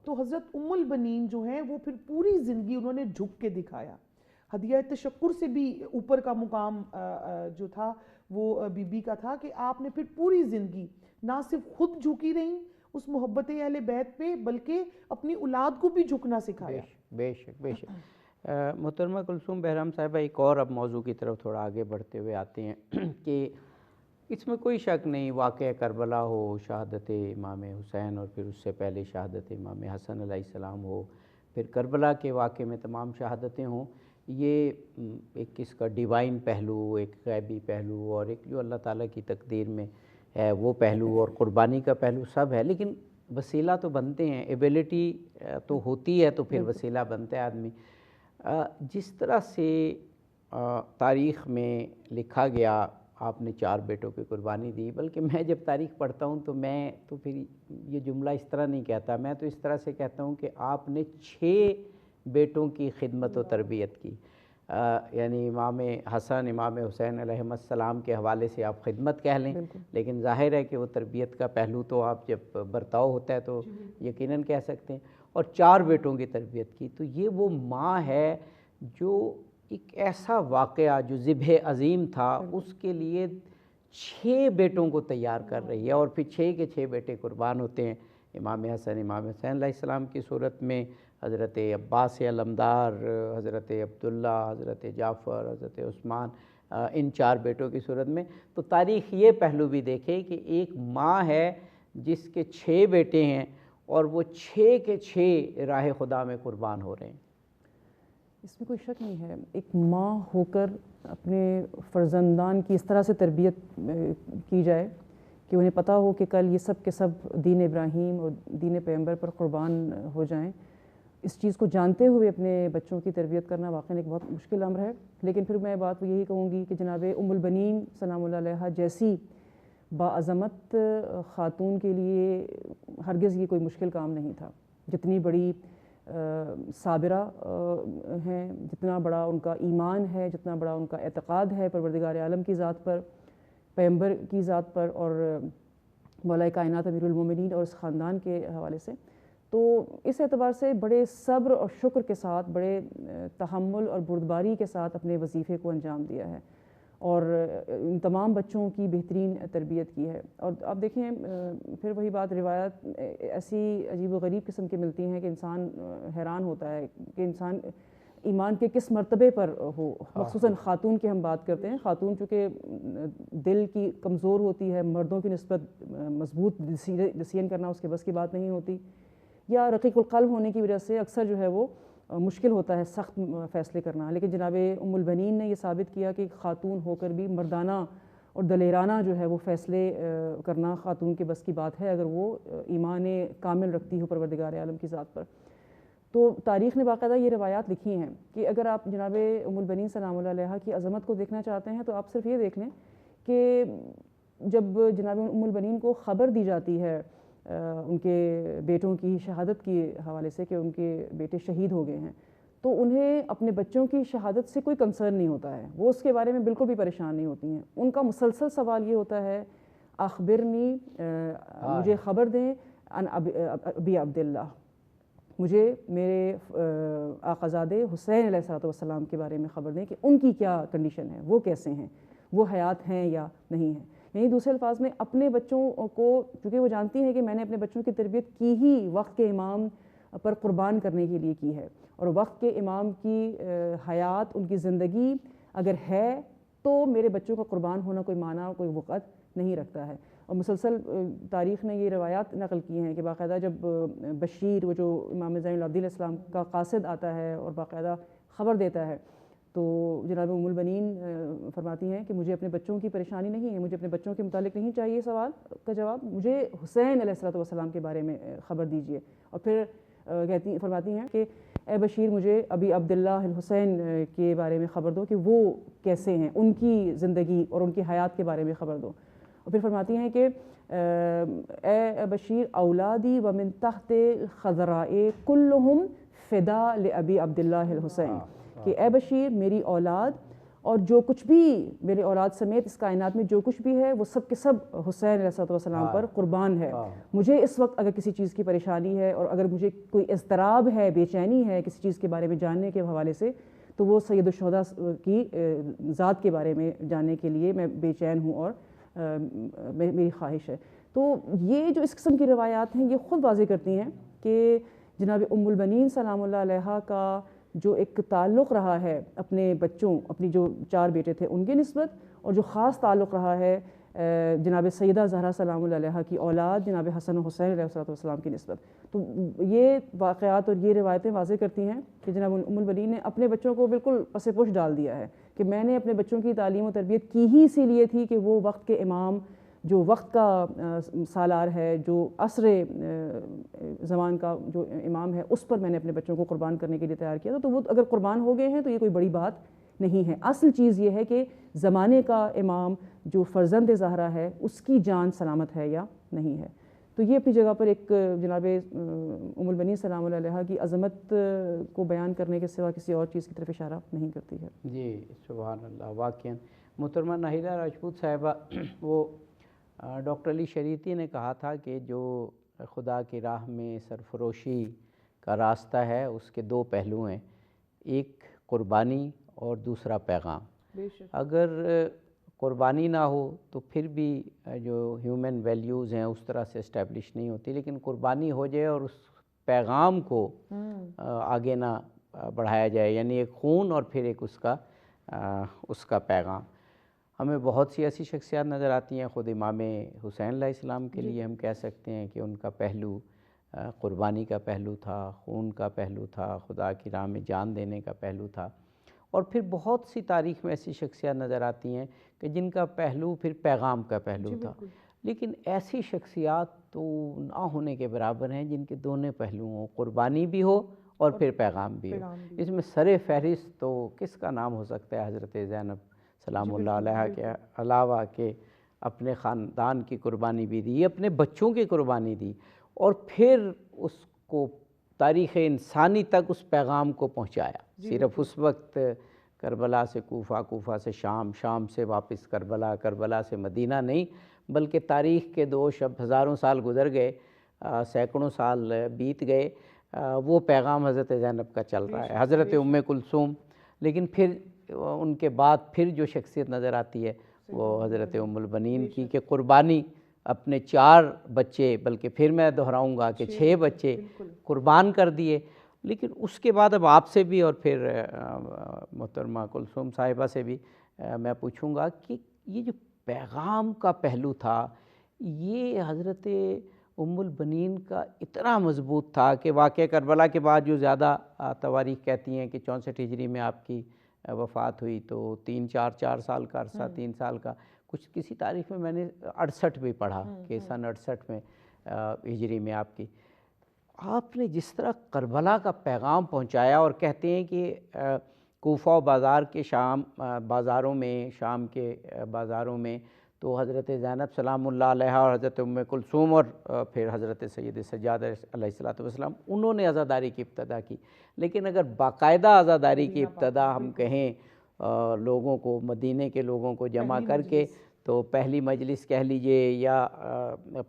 Speaker 3: تو حضرت ام البنین جو ہیں وہ پھر پوری زندگی انہوں نے جھک کے دکھایا۔ ہدیہ تشکر سے بھی اوپر کا مقام جو تھا وہ بی بی کا تھا کہ آپ نے پھر پوری زندگی نہ صرف خود جھکی رہیں اس محبت اہل بیت پہ، بلکہ اپنی اولاد کو بھی جھکنا سکھایا۔
Speaker 2: بے شک بے شک۔ محترمہ کلثوم بہرام صاحبہ، ایک اور اب موضوع کی طرف تھوڑا آگے بڑھتے ہوئے آتے ہیں کہ اس میں کوئی شک نہیں، واقعہ کربلا ہو، شہادت امام حسین اور پھر اس سے پہلے شہادت امام حسن علیہ السلام ہو، پھر کربلا کے واقعے میں تمام شہادتیں ہوں، یہ ایک اس کا ڈیوائن پہلو، ایک غیبی پہلو، اور ایک جو اللہ تعالیٰ کی تقدیر میں ہے وہ پہلو، اور قربانی کا پہلو سب ہے، لیکن وسیلہ تو بنتے ہیں، ایبیلٹی تو ہوتی ہے تو پھر وسیلہ بنتا ہے آدمی۔ جس طرح سے تاریخ میں لکھا گیا آپ نے 4 بیٹوں کی قربانی دی، بلکہ میں جب تاریخ پڑھتا ہوں تو میں تو پھر یہ جملہ اس طرح نہیں کہتا، میں تو اس طرح سے کہتا ہوں کہ آپ نے 6 بیٹوں کی خدمت و تربیت کی، یعنی امام حسن امام حسین علیہ السلام کے حوالے سے آپ خدمت کہہ لیں، لیکن ظاہر ہے کہ وہ تربیت کا پہلو تو آپ جب برتاؤ ہوتا ہے تو یقیناً کہہ سکتے ہیں، اور 4 بیٹوں کی تربیت کی۔ تو یہ وہ ماں ہے جو ایک ایسا واقعہ جو ذبح عظیم تھا اس کے لیے 6 بیٹوں کو تیار کر رہی ہے، اور پھر 6 کے 6 بیٹے قربان ہوتے ہیں، امام حسن امام حسین علیہ السلام کی صورت میں، حضرت عباس علمدار، حضرت عبداللہ، حضرت جعفر، حضرت عثمان، ان 4 بیٹوں کی صورت میں. تو تاریخ یہ پہلو بھی دیکھے کہ ایک ماں ہے جس کے 6 بیٹے ہیں اور وہ 6 کے 6 راہ خدا میں قربان ہو رہے ہیں.
Speaker 1: اس میں کوئی شک نہیں ہے، ایک ماں ہو کر اپنے فرزندان کی اس طرح سے تربیت کی جائے کہ انہیں پتہ ہو کہ کل یہ سب کے سب دین ابراہیم اور دین پیغمبر پر قربان ہو جائیں. اس چیز کو جانتے ہوئے اپنے بچوں کی تربیت کرنا واقعاً ایک بہت مشکل امر ہے. لیکن پھر میں بات یہی کہوں گی کہ جناب البنین سلام اللہ علیہ جیسی باعظمت خاتون کے لیے ہرگز یہ کوئی مشکل کام نہیں تھا. جتنی بڑی صابرہ ہیں، جتنا بڑا ان کا ایمان ہے، جتنا بڑا ان کا اعتقاد ہے پروردگار عالم کی ذات پر، پیغمبر کی ذات پر اور مولا کائنات امیر المومنین اور اس خاندان کے حوالے سے، تو اس اعتبار سے بڑے صبر اور شکر کے ساتھ، بڑے تحمل اور بردباری کے ساتھ اپنے وظیفے کو انجام دیا ہے اور ان تمام بچوں کی بہترین تربیت کی ہے. اور آپ دیکھیں پھر وہی بات، روایت ایسی عجیب و غریب قسم کی ملتی ہیں کہ انسان حیران ہوتا ہے کہ انسان ایمان کے کس مرتبے پر ہو. مخصوصاً خاتون کی ہم بات کرتے ہیں. خاتون چونکہ دل کی کمزور ہوتی ہے، مردوں کی نسبت مضبوط ڈسیژن کرنا اس کے بس کی بات نہیں ہوتی، یا رقیق القلب ہونے کی وجہ سے اکثر جو ہے وہ مشکل ہوتا ہے سخت فیصلے کرنا. لیکن جناب البنین نے یہ ثابت کیا کہ خاتون ہو کر بھی مردانہ اور دلیرانہ جو ہے وہ فیصلے کرنا خاتون کے بس کی بات ہے اگر وہ ایمان کامل رکھتی ہو پروردگار عالم کی ذات پر. تو تاریخ نے باقاعدہ یہ روایات لکھی ہیں کہ اگر آپ جناب البنین سلام اللہ علیہ کی عظمت کو دیکھنا چاہتے ہیں تو آپ صرف یہ دیکھ لیں کہ جب جناب البنین کو خبر دی جاتی ہے ان کے بیٹوں کی شہادت کے حوالے سے کہ ان کے بیٹے شہید ہو گئے ہیں، تو انہیں اپنے بچوں کی شہادت سے کوئی کنسرن نہیں ہوتا ہے. وہ اس کے بارے میں بالکل بھی پریشان نہیں ہوتی ہیں. ان کا مسلسل سوال یہ ہوتا ہے اخبرنی، مجھے خبر دیں، ان ابی عبداللہ، مجھے میرے آقازادے حسین علیہ السلام کے بارے میں خبر دیں کہ ان کی کیا کنڈیشن ہے، وہ کیسے ہیں، وہ حیات ہیں یا نہیں ہیں. یعنی دوسرے الفاظ میں اپنے بچوں کو، چونکہ وہ جانتی ہیں کہ میں نے اپنے بچوں کی تربیت کی ہی وقت کے امام پر قربان کرنے کے لیے کی ہے، اور وقت کے امام کی حیات، ان کی زندگی اگر ہے تو میرے بچوں کا قربان ہونا کوئی معنی، کوئی وقت نہیں رکھتا ہے. اور مسلسل تاریخ نے یہ روایات نقل کی ہیں کہ باقاعدہ جب بشیر، وہ جو امام زین العابدین علیہ السلام کا قاصد آتا ہے اور باقاعدہ خبر دیتا ہے، تو جناب البنین فرماتی ہیں کہ مجھے اپنے بچوں کی پریشانی نہیں ہے، مجھے اپنے بچوں کے متعلق نہیں چاہیے سوال کا جواب، مجھے حسین علیہ السلام کے بارے میں خبر دیجیے. اور پھر فرماتی ہیں کہ اے بشیر، مجھے ابی عبداللہ الحسین کے بارے میں خبر دو کہ وہ کیسے ہیں، ان کی زندگی اور ان کی حیات کے بارے میں خبر دو. اور پھر فرماتی ہیں کہ اے بشیر، اولادی ومن تحت خضرائے کلہم فدا لابی عبداللہ الحسین، کہ اے بشیر، میری اولاد اور جو کچھ بھی میرے اولاد سمیت اس کائنات میں جو کچھ بھی ہے وہ سب کے سب حسین علیہ السلام پر قربان ہے. مجھے اس وقت اگر کسی چیز کی پریشانی ہے اور اگر مجھے کوئی اضطراب ہے، بے چینی ہے کسی چیز کے بارے میں جاننے کے حوالے سے، تو وہ سید الشہداء کی ذات کے بارے میں جاننے کے لیے میں بے چین ہوں اور میری خواہش ہے. تو یہ جو اس قسم کی روایات ہیں یہ خود واضح کرتی ہیں کہ جناب البنین سلام اللہ علیہ کا جو ایک تعلق رہا ہے اپنے بچوں، اپنی جو 4 بیٹے تھے ان کے نسبت، اور جو خاص تعلق رہا ہے جناب سیدہ زہرا سلام اللہ علیہ کی اولاد جناب حسن و حسین علیہ السلام کی نسبت. تو یہ واقعات اور یہ روایتیں واضح کرتی ہیں کہ جناب البنین نے اپنے بچوں کو بالکل پس پوش ڈال دیا ہے کہ میں نے اپنے بچوں کی تعلیم و تربیت کی ہی اسی لیے تھی کہ وہ وقت کے امام، جو وقت کا سالار ہے، جو عصر زمان کا جو امام ہے، اس پر میں نے اپنے بچوں کو قربان کرنے کے لیے تیار کیا تھا. تو وہ اگر قربان ہو گئے ہیں تو یہ کوئی بڑی بات نہیں ہے. اصل چیز یہ ہے کہ زمانے کا امام جو فرزند زہرا ہے اس کی جان سلامت ہے یا نہیں ہے. تو یہ اپنی جگہ پر ایک جناب البنین سلام اللہ علیہ کی عظمت کو بیان کرنے کے سوا کسی اور چیز کی طرف اشارہ نہیں کرتی ہے.
Speaker 2: جی سبحان اللہ. واقعاً محترمہ ناہیدہ راجپوت صاحبہ، وہ ڈاکٹر علی شریعتی نے کہا تھا کہ جو خدا کی راہ میں سرفروشی کا راستہ ہے اس کے 2 پہلو ہیں، ایک قربانی اور دوسرا پیغام. اگر قربانی نہ ہو تو پھر بھی جو ہیومن ویلیوز ہیں اس طرح سے اسٹیبلش نہیں ہوتی، لیکن قربانی ہو جائے اور اس پیغام کو آگے نہ بڑھایا جائے، یعنی ایک خون اور پھر ایک اس کا پیغام۔ ہمیں بہت سی ایسی شخصیات نظر آتی ہیں، خود امام حسین علیہ السلام کے لیے ہم کہہ سکتے ہیں کہ ان کا پہلو قربانی کا پہلو تھا، خون کا پہلو تھا، خدا کی راہ میں جان دینے کا پہلو تھا۔ اور پھر بہت سی تاریخ میں ایسی شخصیات نظر آتی ہیں کہ جن کا پہلو پھر پیغام کا پہلو تھا، لیکن ایسی شخصیات تو نہ ہونے کے برابر ہیں جن کے دونوں پہلو ہوں، قربانی بھی ہو اور پھر پیغام بھی ہو۔ اس میں سر فہرست تو کس کا نام ہو سکتا ہے؟ حضرت زینب سلام اللہ علیہ کے علاوہ کہ اپنے خاندان کی قربانی بھی دی، اپنے بچوں کی قربانی دی، اور پھر اس کو تاریخ انسانی تک اس پیغام کو پہنچایا۔ صرف اس وقت کربلا سے کوفہ، کوفہ سے شام، شام سے واپس کربلا، کربلا سے مدینہ نہیں، بلکہ تاریخ کے دوش اب ہزاروں سال گزر گئے، سینکڑوں سال بیت گئے، وہ پیغام حضرت زینب کا چل رہا ہے، حضرت ام کلثوم۔ لیکن پھر ان کے بعد پھر جو شخصیت نظر آتی ہے وہ حضرت ام البنین کی، کہ قربانی اپنے 4 بچے، بلکہ پھر میں دہراؤں گا کہ 6 بچے قربان کر دیے۔ لیکن اس کے بعد اب آپ سے بھی اور پھر محترمہ کلثوم صاحبہ سے بھی میں پوچھوں گا کہ یہ جو پیغام کا پہلو تھا، یہ حضرت ام البنین کا اتنا مضبوط تھا کہ واقعہ کربلا کے بعد جو زیادہ تواریخ کہتی ہیں کہ 64 ہجری میں آپ کی وفات ہوئی، تو 4 سال کا عرصہ، 3 سال کا، کسی تاریخ میں میں نے 68 بھی پڑھا کہ سن 68 میں ہجری میں آپ نے جس طرح کربلا کا پیغام پہنچایا، اور کہتے ہیں کہ کوفہ و بازار کے بازاروں میں، شام کے بازاروں میں تو حضرت زینب سلام اللہ علیہ اور حضرت ام کلثوم اور پھر حضرت سید سجاد علیہ السلام انہوں نے عزاداری کی ابتدا کی۔ لیکن اگر باقاعدہ عزاداری کی ابتدا ہم کہیں لوگوں کو، مدینے کے لوگوں کو جمع کر کے، تو پہلی مجلس کہہ لیجئے یا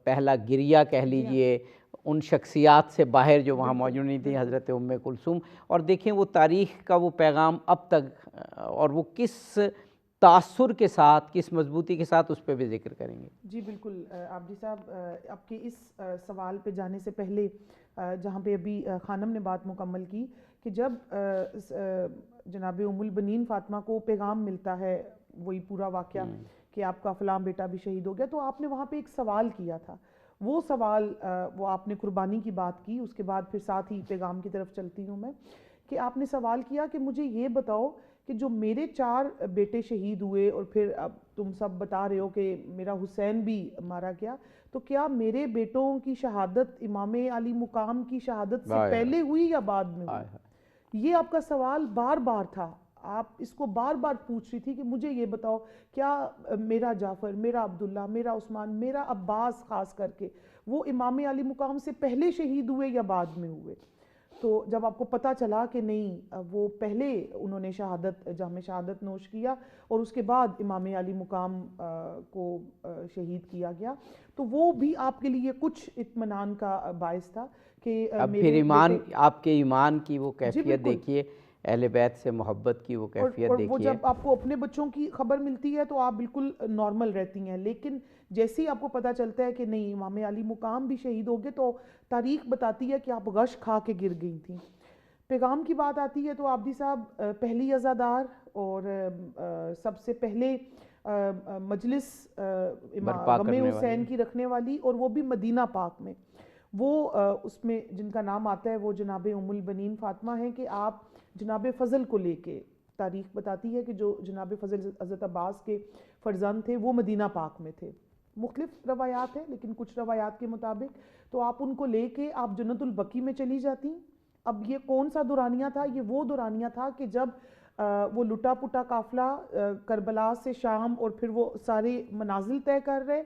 Speaker 2: پہلا گریہ کہہ لیجئے ان شخصیات سے باہر جو وہاں موجود نہیں تھیں، حضرت ام کلثوم۔ اور دیکھیں وہ تاریخ کا وہ پیغام اب تک، اور وہ کس تاثر کے ساتھ، کس مضبوطی کے ساتھ، اس پہ بھی ذکر کریں گے۔
Speaker 3: جی بالکل عابدی صاحب، آپ کے اس سوال پہ جانے سے پہلے جہاں پہ ابھی خانم نے بات مکمل کی کہ جب جناب ام البنین فاطمہ کو پیغام ملتا ہے، وہی پورا واقعہ کہ آپ کا فلاں بیٹا بھی شہید ہو گیا، تو آپ نے وہاں پہ ایک سوال کیا تھا۔ وہ سوال، وہ آپ نے قربانی کی بات کی، اس کے بعد پھر ساتھ ہی پیغام کی طرف چلتی ہوں میں، کہ آپ نے سوال کیا کہ مجھے یہ بتاؤ کہ جو میرے 4 بیٹے شہید ہوئے، اور پھر اب تم سب بتا رہے ہو کہ میرا حسین بھی مارا گیا، تو کیا میرے بیٹوں کی شہادت امام علی مقام کی شہادت سے پہلے ہوئی یا بعد میں ہوئی؟ یہ آپ کا سوال بار بار تھا، آپ اس کو بار بار پوچھ رہی تھی کہ مجھے یہ بتاؤ کیا میرا جعفر، میرا عبداللہ، میرا عثمان، میرا عباس خاص کر کے، وہ امام علی مقام سے پہلے شہید ہوئے یا بعد میں ہوئے؟ تو جب آپ کو پتہ چلا کہ نہیں، وہ پہلے انہوں نے جام شہادت نوش کیا اور اس کے بعد امام علی مقام کو شہید کیا گیا، تو وہ بھی آپ کے لیے کچھ اطمینان کا باعث تھا کہ
Speaker 2: اب پھر ایمان، آپ کے ایمان کی وہ کیفیت دیکھیے، اہل بیت سے محبت کی وہ کیفیت دیکھیے۔
Speaker 3: اور وہ جب آپ کو اپنے بچوں کی خبر ملتی ہے تو آپ بالکل نارمل رہتی ہیں، لیکن جیسے ہی آپ کو پتہ چلتا ہے کہ نہیں امام علی مقام بھی شہید ہو گئے، تو تاریخ بتاتی ہے کہ آپ غش کھا کے گر گئی تھیں۔ پیغام کی بات آتی ہے تو عابدی صاحب پہلی عزادار اور سب سے پہلے مجلس غم حسین کی رکھنے والی، اور وہ بھی مدینہ پاک میں، وہ اس میں جن کا نام آتا ہے وہ جناب ام البنین فاطمہ ہیں، کہ آپ جناب فضل کو لے کے، تاریخ بتاتی ہے کہ جو جناب فضل حضرت عباس کے فرزند تھے وہ مدینہ پاک میں تھے، مختلف روایات ہیں لیکن کچھ روایات کے مطابق تو آپ ان کو لے کے آپ جنت البقیع میں چلی جاتی۔ اب یہ کون سا دورانیہ تھا؟ یہ وہ دورانیہ تھا کہ جب وہ لٹا پٹا قافلہ کربلا سے شام اور پھر وہ سارے منازل طے کر رہے،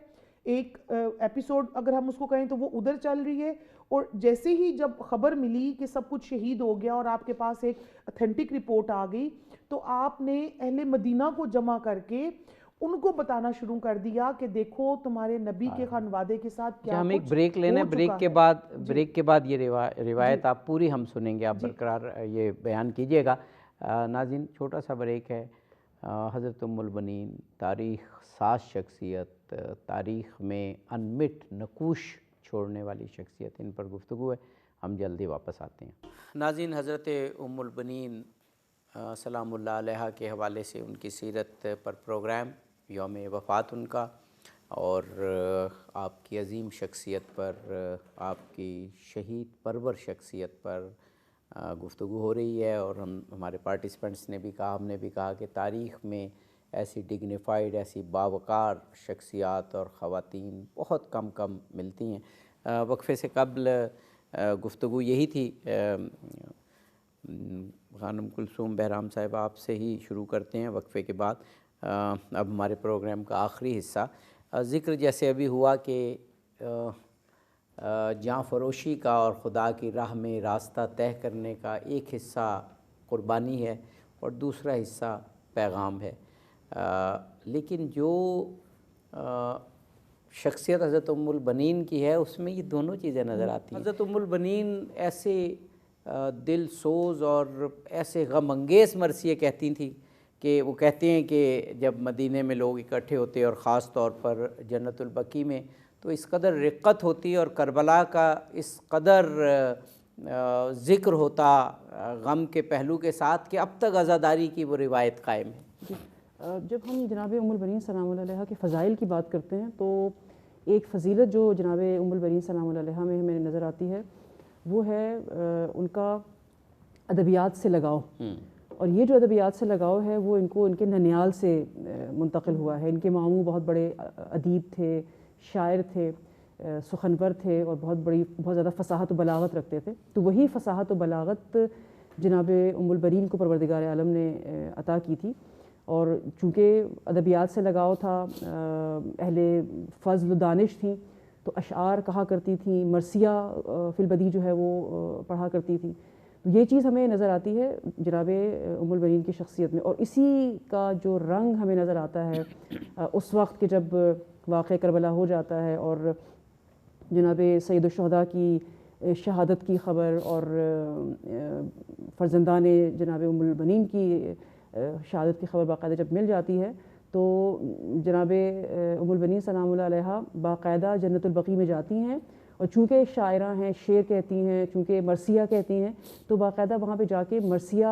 Speaker 3: ایک ایپیسوڈ اگر ہم اس کو کہیں تو وہ ادھر چل رہی ہے، اور جیسے ہی جب خبر ملی کہ سب کچھ شہید ہو گیا اور آپ کے پاس ایک اتھینٹک رپورٹ آ گئی، تو آپ نے اہل مدینہ کو جمع کر کے ان کو بتانا شروع کر دیا کہ دیکھو تمہارے نبی کے خانوادے کے ساتھ کیا
Speaker 2: ہم ایک بریک لینے، بریک کے بعد یہ روایت آپ پوری ہم سنیں گے، آپ برقرار یہ بیان کیجئے گا۔ ناظرین چھوٹا سا بریک ہے۔ حضرت ام البنین تاریخ ساز شخصیت، تاریخ میں انمٹ نقوش چھوڑنے والی شخصیت، ان پر گفتگو ہے۔ ہم جلدی واپس آتے ہیں۔ ناظرین، حضرت ام البنین سلام اللہ علیہ کے حوالے سے ان کی سیرت پر پروگرام، یوم وفات ان کا، اور آپ کی عظیم شخصیت پر، آپ کی شہید پرور شخصیت پر گفتگو ہو رہی ہے، اور ہمارے پارٹیسپنٹس نے بھی کہا، ہم نے بھی کہا کہ تاریخ میں ایسی ڈگنیفائڈ، ایسی باوقار شخصیات اور خواتین بہت کم ملتی ہیں۔ وقفے سے قبل گفتگو یہی تھی۔ خانم کلثوم بہرام صاحب، آپ سے ہی شروع کرتے ہیں وقفے کے بعد۔ اب ہمارے پروگرام کا آخری حصہ، ذکر جیسے ابھی ہوا کہ جاں فروشی کا اور خدا کی راہ میں راستہ طے کرنے کا ایک حصہ قربانی ہے اور دوسرا حصہ پیغام ہے، لیکن جو شخصیت حضرت ام البنین کی ہے اس میں یہ دونوں چیزیں نظر آتی ہیں۔ حضرت ام البنین ایسے دل سوز اور ایسے غم انگیز مرثیے کہتی تھیں کہ وہ کہتے ہیں کہ جب مدینے میں لوگ اکٹھے ہوتے اور خاص طور پر جنت البقیع میں، تو اس قدر رقت ہوتی اور کربلا کا اس قدر ذکر ہوتا غم کے پہلو کے ساتھ کہ اب تک عزاداری کی وہ روایت قائم ہے۔
Speaker 1: جب ہم جناب ام البنین سلام اللہ علیہ کے فضائل کی بات کرتے ہیں تو ایک فضیلت جو جناب ام البنین سلام اللہ علیہ میں ہمیں نظر آتی ہے وہ ہے ان کا ادبیات سے لگاؤ، اور یہ جو ادبیات سے لگاؤ ہے وہ ان کے ننیال سے منتقل ہوا ہے۔ ان کے ماموں بہت بڑے ادیب تھے، شاعر تھے، سخنور تھے، اور بہت زیادہ فصاحت و بلاغت رکھتے تھے۔ تو وہی فصاحت و بلاغت جناب ام البنین کو پروردگار عالم نے عطا کی تھی، اور چونکہ ادبیات سے لگاؤ تھا، اہل فضل و دانش تھیں، تو اشعار کہا کرتی تھیں، مرثیہ فی البدیہہ جو ہے وہ پڑھا کرتی تھیں۔ یہ چیز ہمیں نظر آتی ہے جناب ام البنین کی شخصیت میں، اور اسی کا جو رنگ ہمیں نظر آتا ہے اس وقت کہ جب واقعہ کربلا ہو جاتا ہے اور جناب سید الشہداء کی شہادت کی خبر اور فرزندان جناب ام البنین کی شہادت کی خبر باقاعدہ جب مل جاتی ہے تو جناب ام البنین سلام اللہ علیہ باقاعدہ جنت البقیع میں جاتی ہیں، اور چونکہ شاعرہ ہیں، شعر کہتی ہیں، چونکہ مرثیہ کہتی ہیں، تو باقاعدہ وہاں پہ جا کے مرثیہ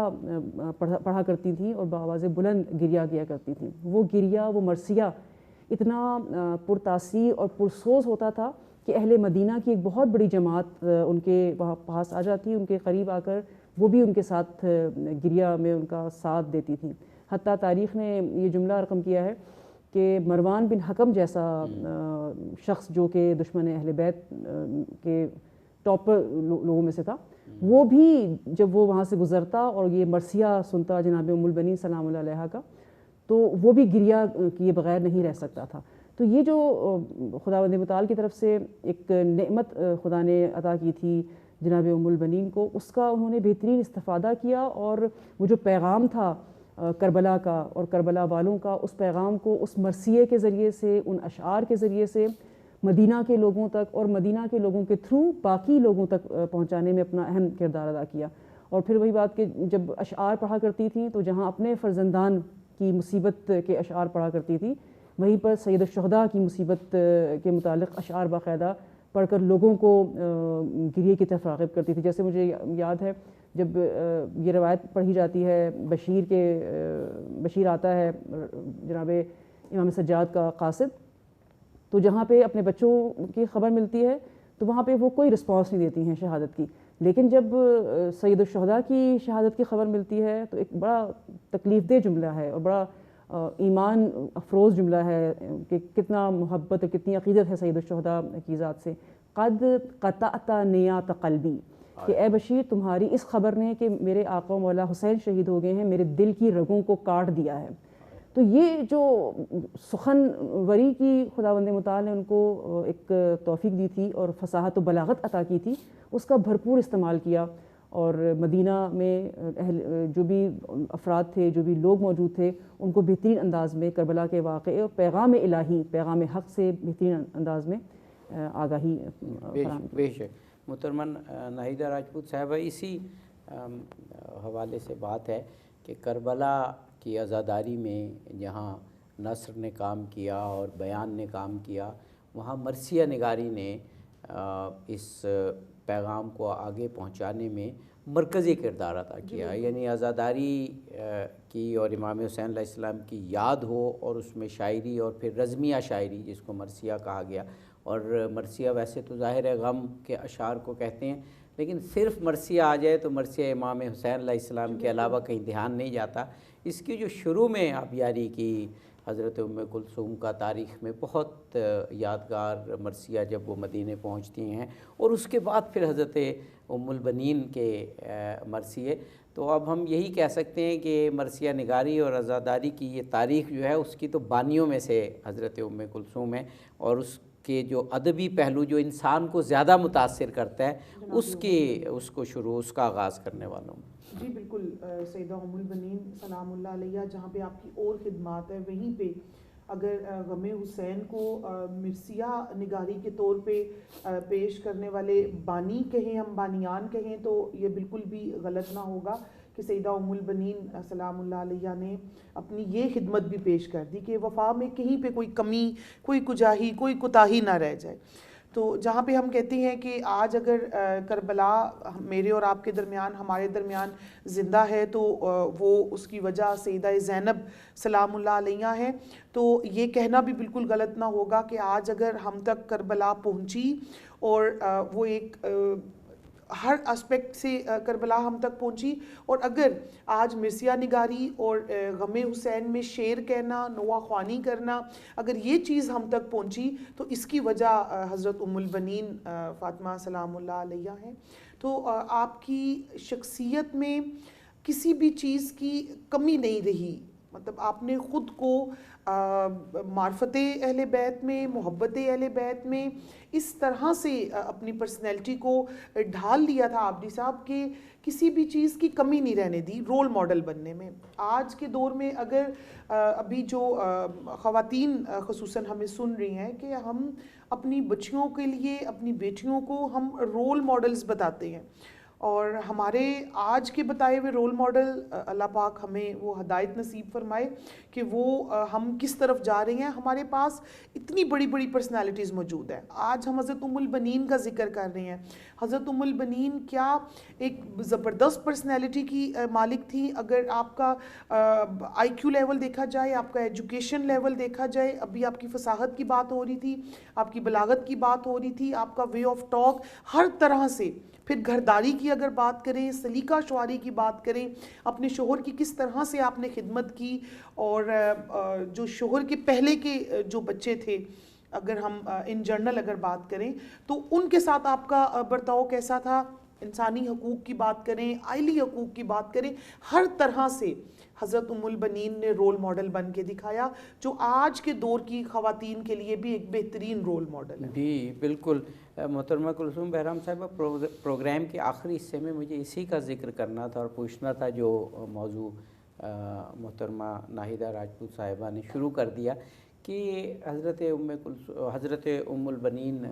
Speaker 1: پڑھا کرتی تھیں اور بآواز بلند گریہ کیا کرتی تھیں۔ وہ گریہ، وہ مرثیہ اتنا پرتاثیر اور پرسوز ہوتا تھا کہ اہل مدینہ کی ایک بہت بڑی جماعت ان کے وہاں پاس آ جاتی، ان کے قریب آ کر وہ بھی ان کے ساتھ گریہ میں ان کا ساتھ دیتی تھیں۔ حتیٰ تاریخ نے یہ جملہ رقم کیا ہے کہ مروان بن حکم جیسا شخص جو کہ دشمن اہل بیت کے ٹاپر لوگوں میں سے تھا، وہ بھی جب وہ وہاں سے گزرتا اور یہ مرثیہ سنتا جناب ام البنین سلام اللہ علیہ کا، تو وہ بھی گریہ کیے بغیر نہیں رہ سکتا تھا۔ تو یہ جو خداوند متعال کی طرف سے ایک نعمت خدا نے عطا کی تھی جناب ام البنین کو، اس کا انہوں نے بہترین استفادہ کیا، اور وہ جو پیغام تھا کربلا کا اور کربلا والوں کا، اس پیغام کو اس مرثیے کے ذریعے سے، ان اشعار کے ذریعے سے مدینہ کے لوگوں تک اور مدینہ کے لوگوں کے تھرو باقی لوگوں تک پہنچانے میں اپنا اہم کردار ادا کیا۔ اور پھر وہی بات کہ جب اشعار پڑھا کرتی تھیں تو جہاں اپنے فرزندان کی مصیبت کے اشعار پڑھا کرتی تھی، وہیں پر سید الشہداء کی مصیبت کے متعلق اشعار باقاعدہ پڑھ کر لوگوں کو گریہ کی طرف راغب کرتی تھی۔ جیسے مجھے یاد ہے جب یہ روایت پڑھی جاتی ہے، بشیر آتا ہے جناب امام سجاد کا قاصد، تو جہاں پہ اپنے بچوں کی خبر ملتی ہے تو وہاں پہ وہ کوئی رسپانس نہیں دیتی ہیں شہادت کی، لیکن جب سید الشہداء کی شہادت کی خبر ملتی ہے تو ایک بڑا تکلیف دہ جملہ ہے اور بڑا ایمان افروز جملہ ہے کہ کتنا محبت اور کتنی عقیدت ہے سید الشہداء کی ذات سے۔ قد قطعت نیات قلبی، کہ اے بشیر تمہاری اس خبر نے کہ میرے آقا مولا حسین شہید ہو گئے ہیں، میرے دل کی رگوں کو کاٹ دیا ہے۔ تو یہ جو سخن وری کی خداوند متعال نے ان کو ایک توفیق دی تھی اور فصاحت و بلاغت عطا کی تھی، اس کا بھرپور استعمال کیا، اور مدینہ میں جو بھی افراد تھے، جو بھی لوگ موجود تھے، ان کو بہترین انداز میں کربلا کے واقعے اور پیغام الہی، پیغام حق سے بہترین انداز میں آگاہی فراہم کی۔
Speaker 2: بے شک محترمہ ناہیدہ راجپوت صاحبہ، اسی حوالے سے بات ہے کہ کربلا کی عزاداری میں جہاں نثر نے کام کیا اور بیان نے کام کیا، وہاں مرثیہ نگاری نے اس پیغام کو آگے پہنچانے میں مرکزی کردار ادا کیا ہے، یعنی عزاداری کی اور امام حسین علیہ السلام کی یاد ہو، اور اس میں شاعری اور پھر رزمیہ شاعری جس کو مرثیہ کہا گیا، اور مرثیہ ویسے تو ظاہر ہے غم کے اشعار کو کہتے ہیں، لیکن صرف مرثیہ آ جائے تو مرثیہ امام حسین علیہ السلام کے علاوہ کہیں دھیان نہیں جاتا۔ اس کی جو شروع میں آبیاری کی حضرت ام کلثوم کا تاریخ میں بہت یادگار مرثیہ جب وہ مدینے پہنچتی ہیں، اور اس کے بعد پھر حضرت ام البنین کے مرثیے، تو اب ہم یہی کہہ سکتے ہیں کہ مرثیہ نگاری اور عزاداری کی یہ تاریخ جو ہے اس کی تو بانیوں میں سے حضرت ام کلثوم ہے، اور اس کے جو ادبی پہلو جو انسان کو زیادہ متاثر کرتا ہے اس کا آغاز کرنے والوں میں۔
Speaker 3: جی بالکل، سیدہ ام البنین سلام اللہ علیہ جہاں پہ آپ کی اور خدمات ہے، وہیں پہ اگر غم حسین کو مرثیہ نگاری کے طور پہ پیش کرنے والے بانی کہیں، ہم بانیان کہیں، تو یہ بالکل بھی غلط نہ ہوگا کہ سیدہ ام البنین سلام اللہ علیہ نے اپنی یہ خدمت بھی پیش کر دی کہ وفا میں کہیں پہ کوئی کمی، کوئی کجاہی، کوئی کوتاہی نہ رہ جائے۔ تو جہاں پہ ہم کہتے ہیں کہ آج اگر کربلا میرے اور آپ کے درمیان، ہمارے درمیان زندہ ہے، تو وہ اس کی وجہ سیدہ زینب سلام اللہ علیہ ہے، تو یہ کہنا بھی بالکل غلط نہ ہوگا کہ آج اگر ہم تک کربلا پہنچی، اور وہ ایک ہر اسپیکٹ سے کربلا ہم تک پہنچی، اور اگر آج مرثیہ نگاری اور غم حسین میں شعر کہنا، نوحہ خوانی کرنا، اگر یہ چیز ہم تک پہنچی تو اس کی وجہ حضرت ام البنین فاطمہ سلام اللہ علیہ ہے۔ تو آپ کی شخصیت میں کسی بھی چیز کی کمی نہیں رہی، مطلب آپ نے خود کو معرفت اہل بیت میں، محبت اہل بیت میں اس طرح سے اپنی پرسنالٹی کو ڈھال لیا تھا عابدی صاحب کہ کسی بھی چیز کی کمی نہیں رہنے دی رول ماڈل بننے میں۔ آج کے دور میں اگر ابھی جو خواتین خصوصاً ہمیں سن رہی ہیں کہ ہم اپنی بچیوں کے لیے، اپنی بیٹیوں کو ہم رول ماڈلز بتاتے ہیں، اور ہمارے آج کے بتائے ہوئے رول ماڈل، اللہ پاک ہمیں وہ ہدایت نصیب فرمائے کہ وہ ہم کس طرف جا رہے ہیں۔ ہمارے پاس اتنی بڑی بڑی پرسنالٹیز موجود ہیں۔ آج ہم حضرت ام البنین کا ذکر کر رہے ہیں۔ حضرت ام البنین کیا ایک زبردست پرسنالٹی کی مالک تھی۔ اگر آپ کا آئی کیو لیول دیکھا جائے، آپ کا ایجوکیشن لیول دیکھا جائے، ابھی آپ کی فصاحت کی بات ہو رہی تھی، آپ کی بلاغت کی بات ہو رہی تھی، آپ کا وے آف ٹاک ہر طرح سے، پھر گھرداری کی اگر بات کریں، سلیقہ شعاری کی بات کریں، اپنے شوہر کی کس طرح سے آپ نے خدمت کی، اور جو شوہر کے پہلے کے جو بچے تھے، اگر ہم ان جنرل اگر بات کریں تو ان کے ساتھ آپ کا برتاؤ کیسا تھا، انسانی حقوق کی بات کریں، آئلی حقوق کی بات کریں، ہر طرح سے حضرت ام البنین نے رول ماڈل بن کے دکھایا، جو آج کے دور کی خواتین کے لیے بھی ایک بہترین رول ماڈل ہے۔
Speaker 2: جی بالکل محترمہ کلثوم بہرام صاحبہ، پروگرام کے آخری حصے میں مجھے اسی کا ذکر کرنا تھا اور پوچھنا تھا جو موضوع محترمہ ناہیدہ راجپوت صاحبہ نے شروع کر دیا، کہ حضرت ام البنین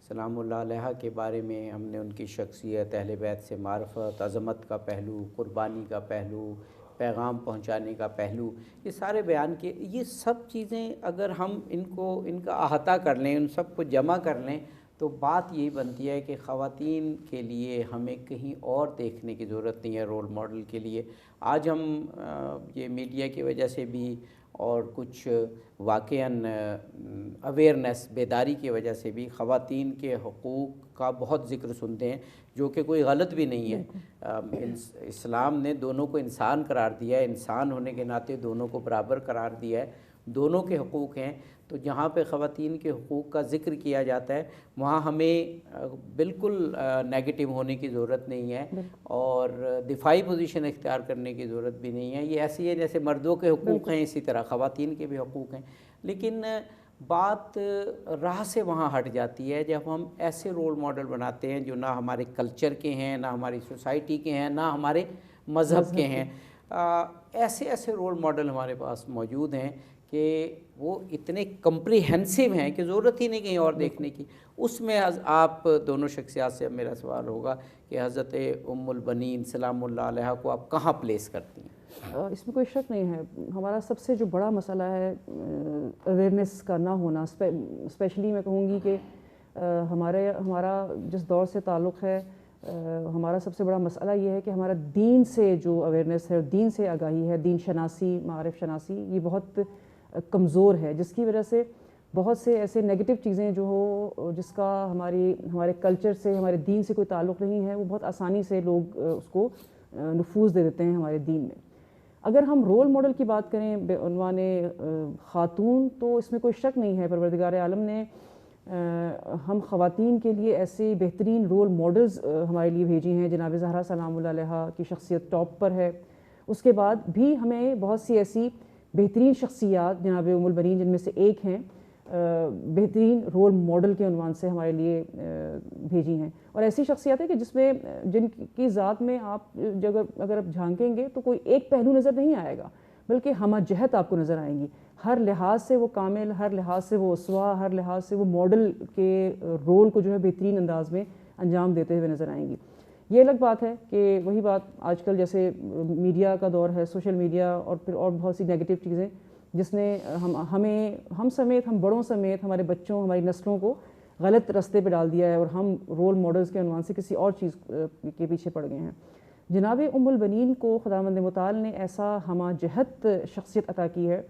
Speaker 2: سلام اللہ علیہ کے بارے میں ہم نے ان کی شخصیت، اہل بیت سے معرفت، عظمت کا پہلو، قربانی کا پہلو، پیغام پہنچانے کا پہلو، یہ سارے بیان کیے۔ یہ سب چیزیں اگر ہم ان کا احاطہ کر لیں، ان سب کو جمع کر لیں، تو بات یہی بنتی ہے کہ خواتین کے لیے ہمیں کہیں اور دیکھنے کی ضرورت نہیں ہے رول ماڈل کے لیے۔ آج ہم یہ میڈیا کی وجہ سے بھی اور کچھ واقعاً اویئرنیس، بیداری کی وجہ سے بھی خواتین کے حقوق کا بہت ذکر سنتے ہیں، جو کہ کوئی غلط بھی نہیں ہے۔ اسلام نے دونوں کو انسان قرار دیا ہے، انسان ہونے کے ناطے دونوں کو برابر قرار دیا ہے، دونوں کے حقوق ہیں۔ تو جہاں پہ خواتین کے حقوق کا ذکر کیا جاتا ہے وہاں ہمیں بالکل نیگیٹو ہونے کی ضرورت نہیں ہے اور دفاعی پوزیشن اختیار کرنے کی ضرورت بھی نہیں ہے۔ یہ ایسی ہے جیسے مردوں کے حقوق ہیں اسی طرح خواتین کے بھی حقوق ہیں، لیکن بات راہ سے وہاں ہٹ جاتی ہے جب ہم ایسے رول ماڈل بناتے ہیں جو نہ ہمارے کلچر کے ہیں، نہ ہماری سوسائٹی کے ہیں، نہ ہمارے مذہب کے ہیں۔ ایسے رول ماڈل ہمارے پاس موجود ہیں کہ وہ اتنے کمپریہنسو ہیں کہ ضرورت ہی نہیں کہیں اور دیکھنے کی۔ اس میں آپ دونوں شخصیات سے میرا سوال ہوگا کہ حضرت ام البنین سلام اللہ علیہ کو آپ کہاں پلیس کرتی ہیں؟
Speaker 1: اس میں کوئی شک نہیں ہے، ہمارا سب سے جو بڑا مسئلہ ہے اویئرنیس کا نہ ہونا، اسپیشلی میں کہوں گی کہ ہمارا جس دور سے تعلق ہے، ہمارا سب سے بڑا مسئلہ یہ ہے کہ ہمارا دین سے جو اویئرنیس ہے اور دین سے آگاہی ہے، دین شناسی، معارف شناسی، یہ بہت کمزور ہے، جس کی وجہ سے بہت سے ایسے نیگیٹو چیزیں جو ہو جس کا ہمارے کلچر سے، ہمارے دین سے کوئی تعلق نہیں ہے، وہ بہت آسانی سے لوگ اس کو نفوذ دے دیتے ہیں ہمارے دین میں۔ اگر ہم رول ماڈل کی بات کریں بعنوان خاتون، تو اس میں کوئی شک نہیں ہے پروردگار عالم نے ہم خواتین کے لیے ایسے بہترین رول ماڈلز ہمارے لیے بھیجی ہیں۔ جناب زہرا سلام اللہ علیہا کی شخصیت ٹاپ پر ہے، اس کے بعد بھی ہمیں بہت سی ایسی بہترین شخصیات جناب ام البنین جن میں سے ایک ہیں بہترین رول ماڈل کے عنوان سے ہمارے لیے بھیجی ہیں، اور ایسی شخصیات ہیں کہ جن کی ذات میں آپ اگر آپ جھانکیں گے تو کوئی ایک پہلو نظر نہیں آئے گا، بلکہ ہمہ جہت آپ کو نظر آئیں گی، ہر لحاظ سے وہ کامل، ہر لحاظ سے وہ اسوا، ہر لحاظ سے وہ ماڈل کے رول کو جو ہے بہترین انداز میں انجام دیتے ہوئے نظر آئیں گی۔ یہ الگ بات ہے کہ وہی بات آج کل جیسے میڈیا کا دور ہے، سوشل میڈیا اور پھر اور بہت سی نیگیٹو چیزیں جس نے ہم سمیت، ہم بڑوں سمیت، ہمارے بچوں، ہماری نسلوں کو غلط رستے پہ ڈال دیا ہے، اور ہم رول ماڈلز کے عنوان سے کسی اور چیز کے پیچھے پڑ گئے ہیں۔ جناب ام البنین کو خداوند متعال نے ایسا ہمہ جہت شخصیت عطا کی ہے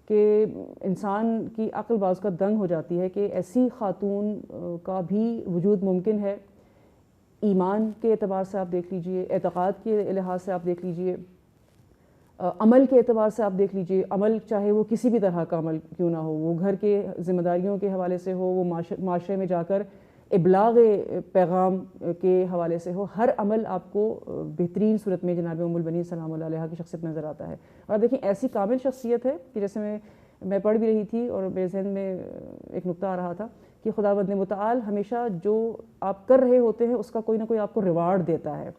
Speaker 1: کہ انسان کی عقل بعض کا دنگ ہو جاتی ہے کہ ایسی خاتون کا بھی وجود ممکن ہے۔ ایمان کے اعتبار سے آپ دیکھ لیجئے، اعتقاد کے لحاظ سے آپ دیکھ لیجئے، عمل کے اعتبار سے آپ دیکھ لیجئے، عمل چاہے وہ کسی بھی طرح کا عمل کیوں نہ ہو، وہ گھر کے ذمہ داریوں کے حوالے سے ہو، وہ معاشرے میں جا کر ابلاغ پیغام کے حوالے سے ہو، ہر عمل آپ کو بہترین صورت میں جناب ام البنین سلام اللہ علیہا کی شخصیت نظر آتا ہے۔ اور دیکھیں ایسی کامل شخصیت ہے کہ جیسے میں پڑھ بھی رہی تھی اور میرے ذہن میں ایک نقطہ آ رہا تھا کہ خداوند متعال ہمیشہ جو آپ کر رہے ہوتے ہیں اس کا کوئی نہ کوئی آپ کو ریوارڈ دیتا ہے،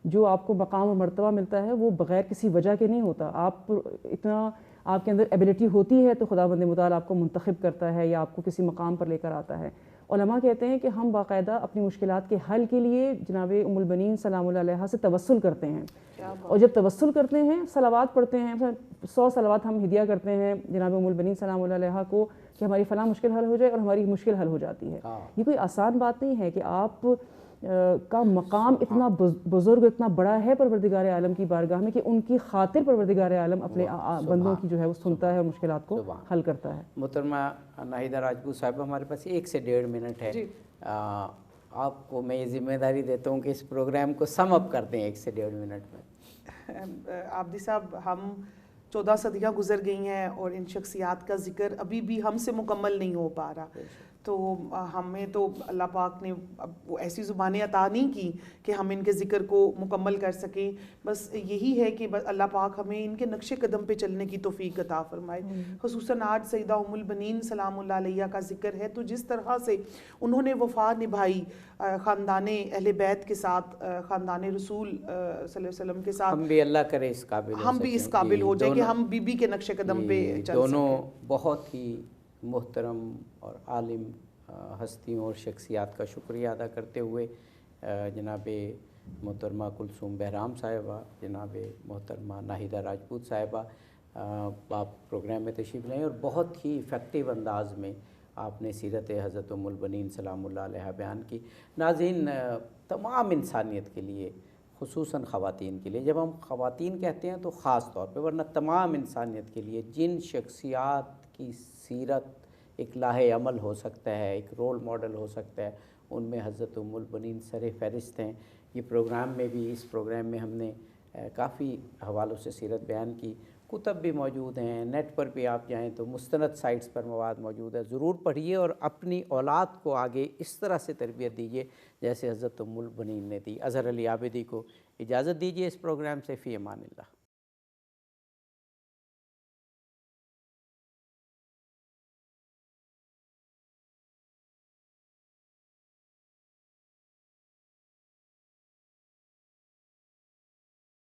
Speaker 1: جو آپ کو مقام اور مرتبہ ملتا ہے وہ بغیر کسی وجہ کے نہیں ہوتا، آپ کے اندر ایبیلٹی ہوتی ہے تو خداوند متعال آپ کو منتخب کرتا ہے یا آپ کو کسی مقام پر لے کر آتا ہے۔ علماء کہتے ہیں کہ ہم باقاعدہ اپنی مشکلات کے حل کے لیے جناب ام البنین سلام اللہ علیہا سے توسل کرتے ہیں، اور جب توسل کرتے ہیں، صلوات پڑھتے ہیں، 100 صلوات ہم ہدیہ کرتے ہیں جناب ام البنین سلام اللہ علیہا کو کہ ہماری فلاں مشکل حل ہو جائے، اور ہماری مشکل حل ہو جاتی ہے۔ یہ کوئی آسان بات نہیں ہے کہ آپ کا مقام اتنا بزرگ، اتنا بڑا ہے پروردگار عالم کی بارگاہ میں کہ ان کی خاطر پروردگار عالم اپنے بندوں کی جو ہے وہ سنتا ہے اور مشکلات کو حل کرتا ہے۔
Speaker 2: محترمہ ناہیدہ راجپوت صاحبہ، ہمارے پاس 1 سے 1.5 منٹ ہے، آپ کو میں یہ ذمہ داری دیتا ہوں کہ اس پروگرام کو سم اپ کر دیں 1 سے 1.5 منٹ میں۔
Speaker 3: عابدی صاحب، ہم 14 صدیاں گزر گئی ہیں اور ان شخصیات کا ذکر ابھی بھی ہم سے مکمل نہیں ہو پا رہا، تو ہمیں تو اللہ پاک نے وہ ایسی زبانیں عطا نہیں کی کہ ہم ان کے ذکر کو مکمل کر سکیں، بس یہی ہے کہ بس اللہ پاک ہمیں ان کے نقش قدم پہ چلنے کی توفیق عطا فرمائے۔ خصوصاً آج سیدہ ام البنین سلام اللہ علیہا کا ذکر ہے، تو جس طرح سے انہوں نے وفا نبھائی خاندان اہل بیت کے ساتھ، خاندان رسول صلی اللہ علیہ وسلم کے ساتھ،
Speaker 2: ہم بھی اللہ کرے اس قابل
Speaker 3: ہم بھی اس قابل ہو جائیں کہ ہم بی بی کے نقش قدم پہ چل سکیں۔
Speaker 2: دونوں بہت ہی محترم اور عالم ہستیوں اور شخصیات کا شکریہ ادا کرتے ہوئے جناب محترمہ کلثوم بہرام صاحبہ، جناب محترمہ ناہیدہ راجپوت صاحبہ، آپ پروگرام میں تشریف لائیں اور بہت ہی افیکٹو انداز میں آپ نے سیرت حضرت ام البنین سلام اللہ علیہا بیان کی۔ ناظرین، تمام انسانیت کے لیے، خصوصاً خواتین کے لیے، جب ہم خواتین کہتے ہیں تو خاص طور پہ، ورنہ تمام انسانیت کے لیے جن شخصیات کی سیرت ایک لاہ عمل ہو سکتا ہے، ایک رول ماڈل ہو سکتا ہے، ان میں حضرت ام البنین سر فہرست ہیں۔ یہ پروگرام میں بھی، اس پروگرام میں ہم نے کافی حوالوں سے سیرت بیان کی، کتب بھی موجود ہیں، نیٹ پر بھی آپ جائیں تو مستند سائٹس پر مواد موجود ہے، ضرور پڑھیے اور اپنی اولاد کو آگے اس طرح سے تربیت دیجیے جیسے حضرت ام البنین نے دی۔ اظہر علی عابدی کو اجازت دیجیے اس پروگرام سے، فی امان اللہ۔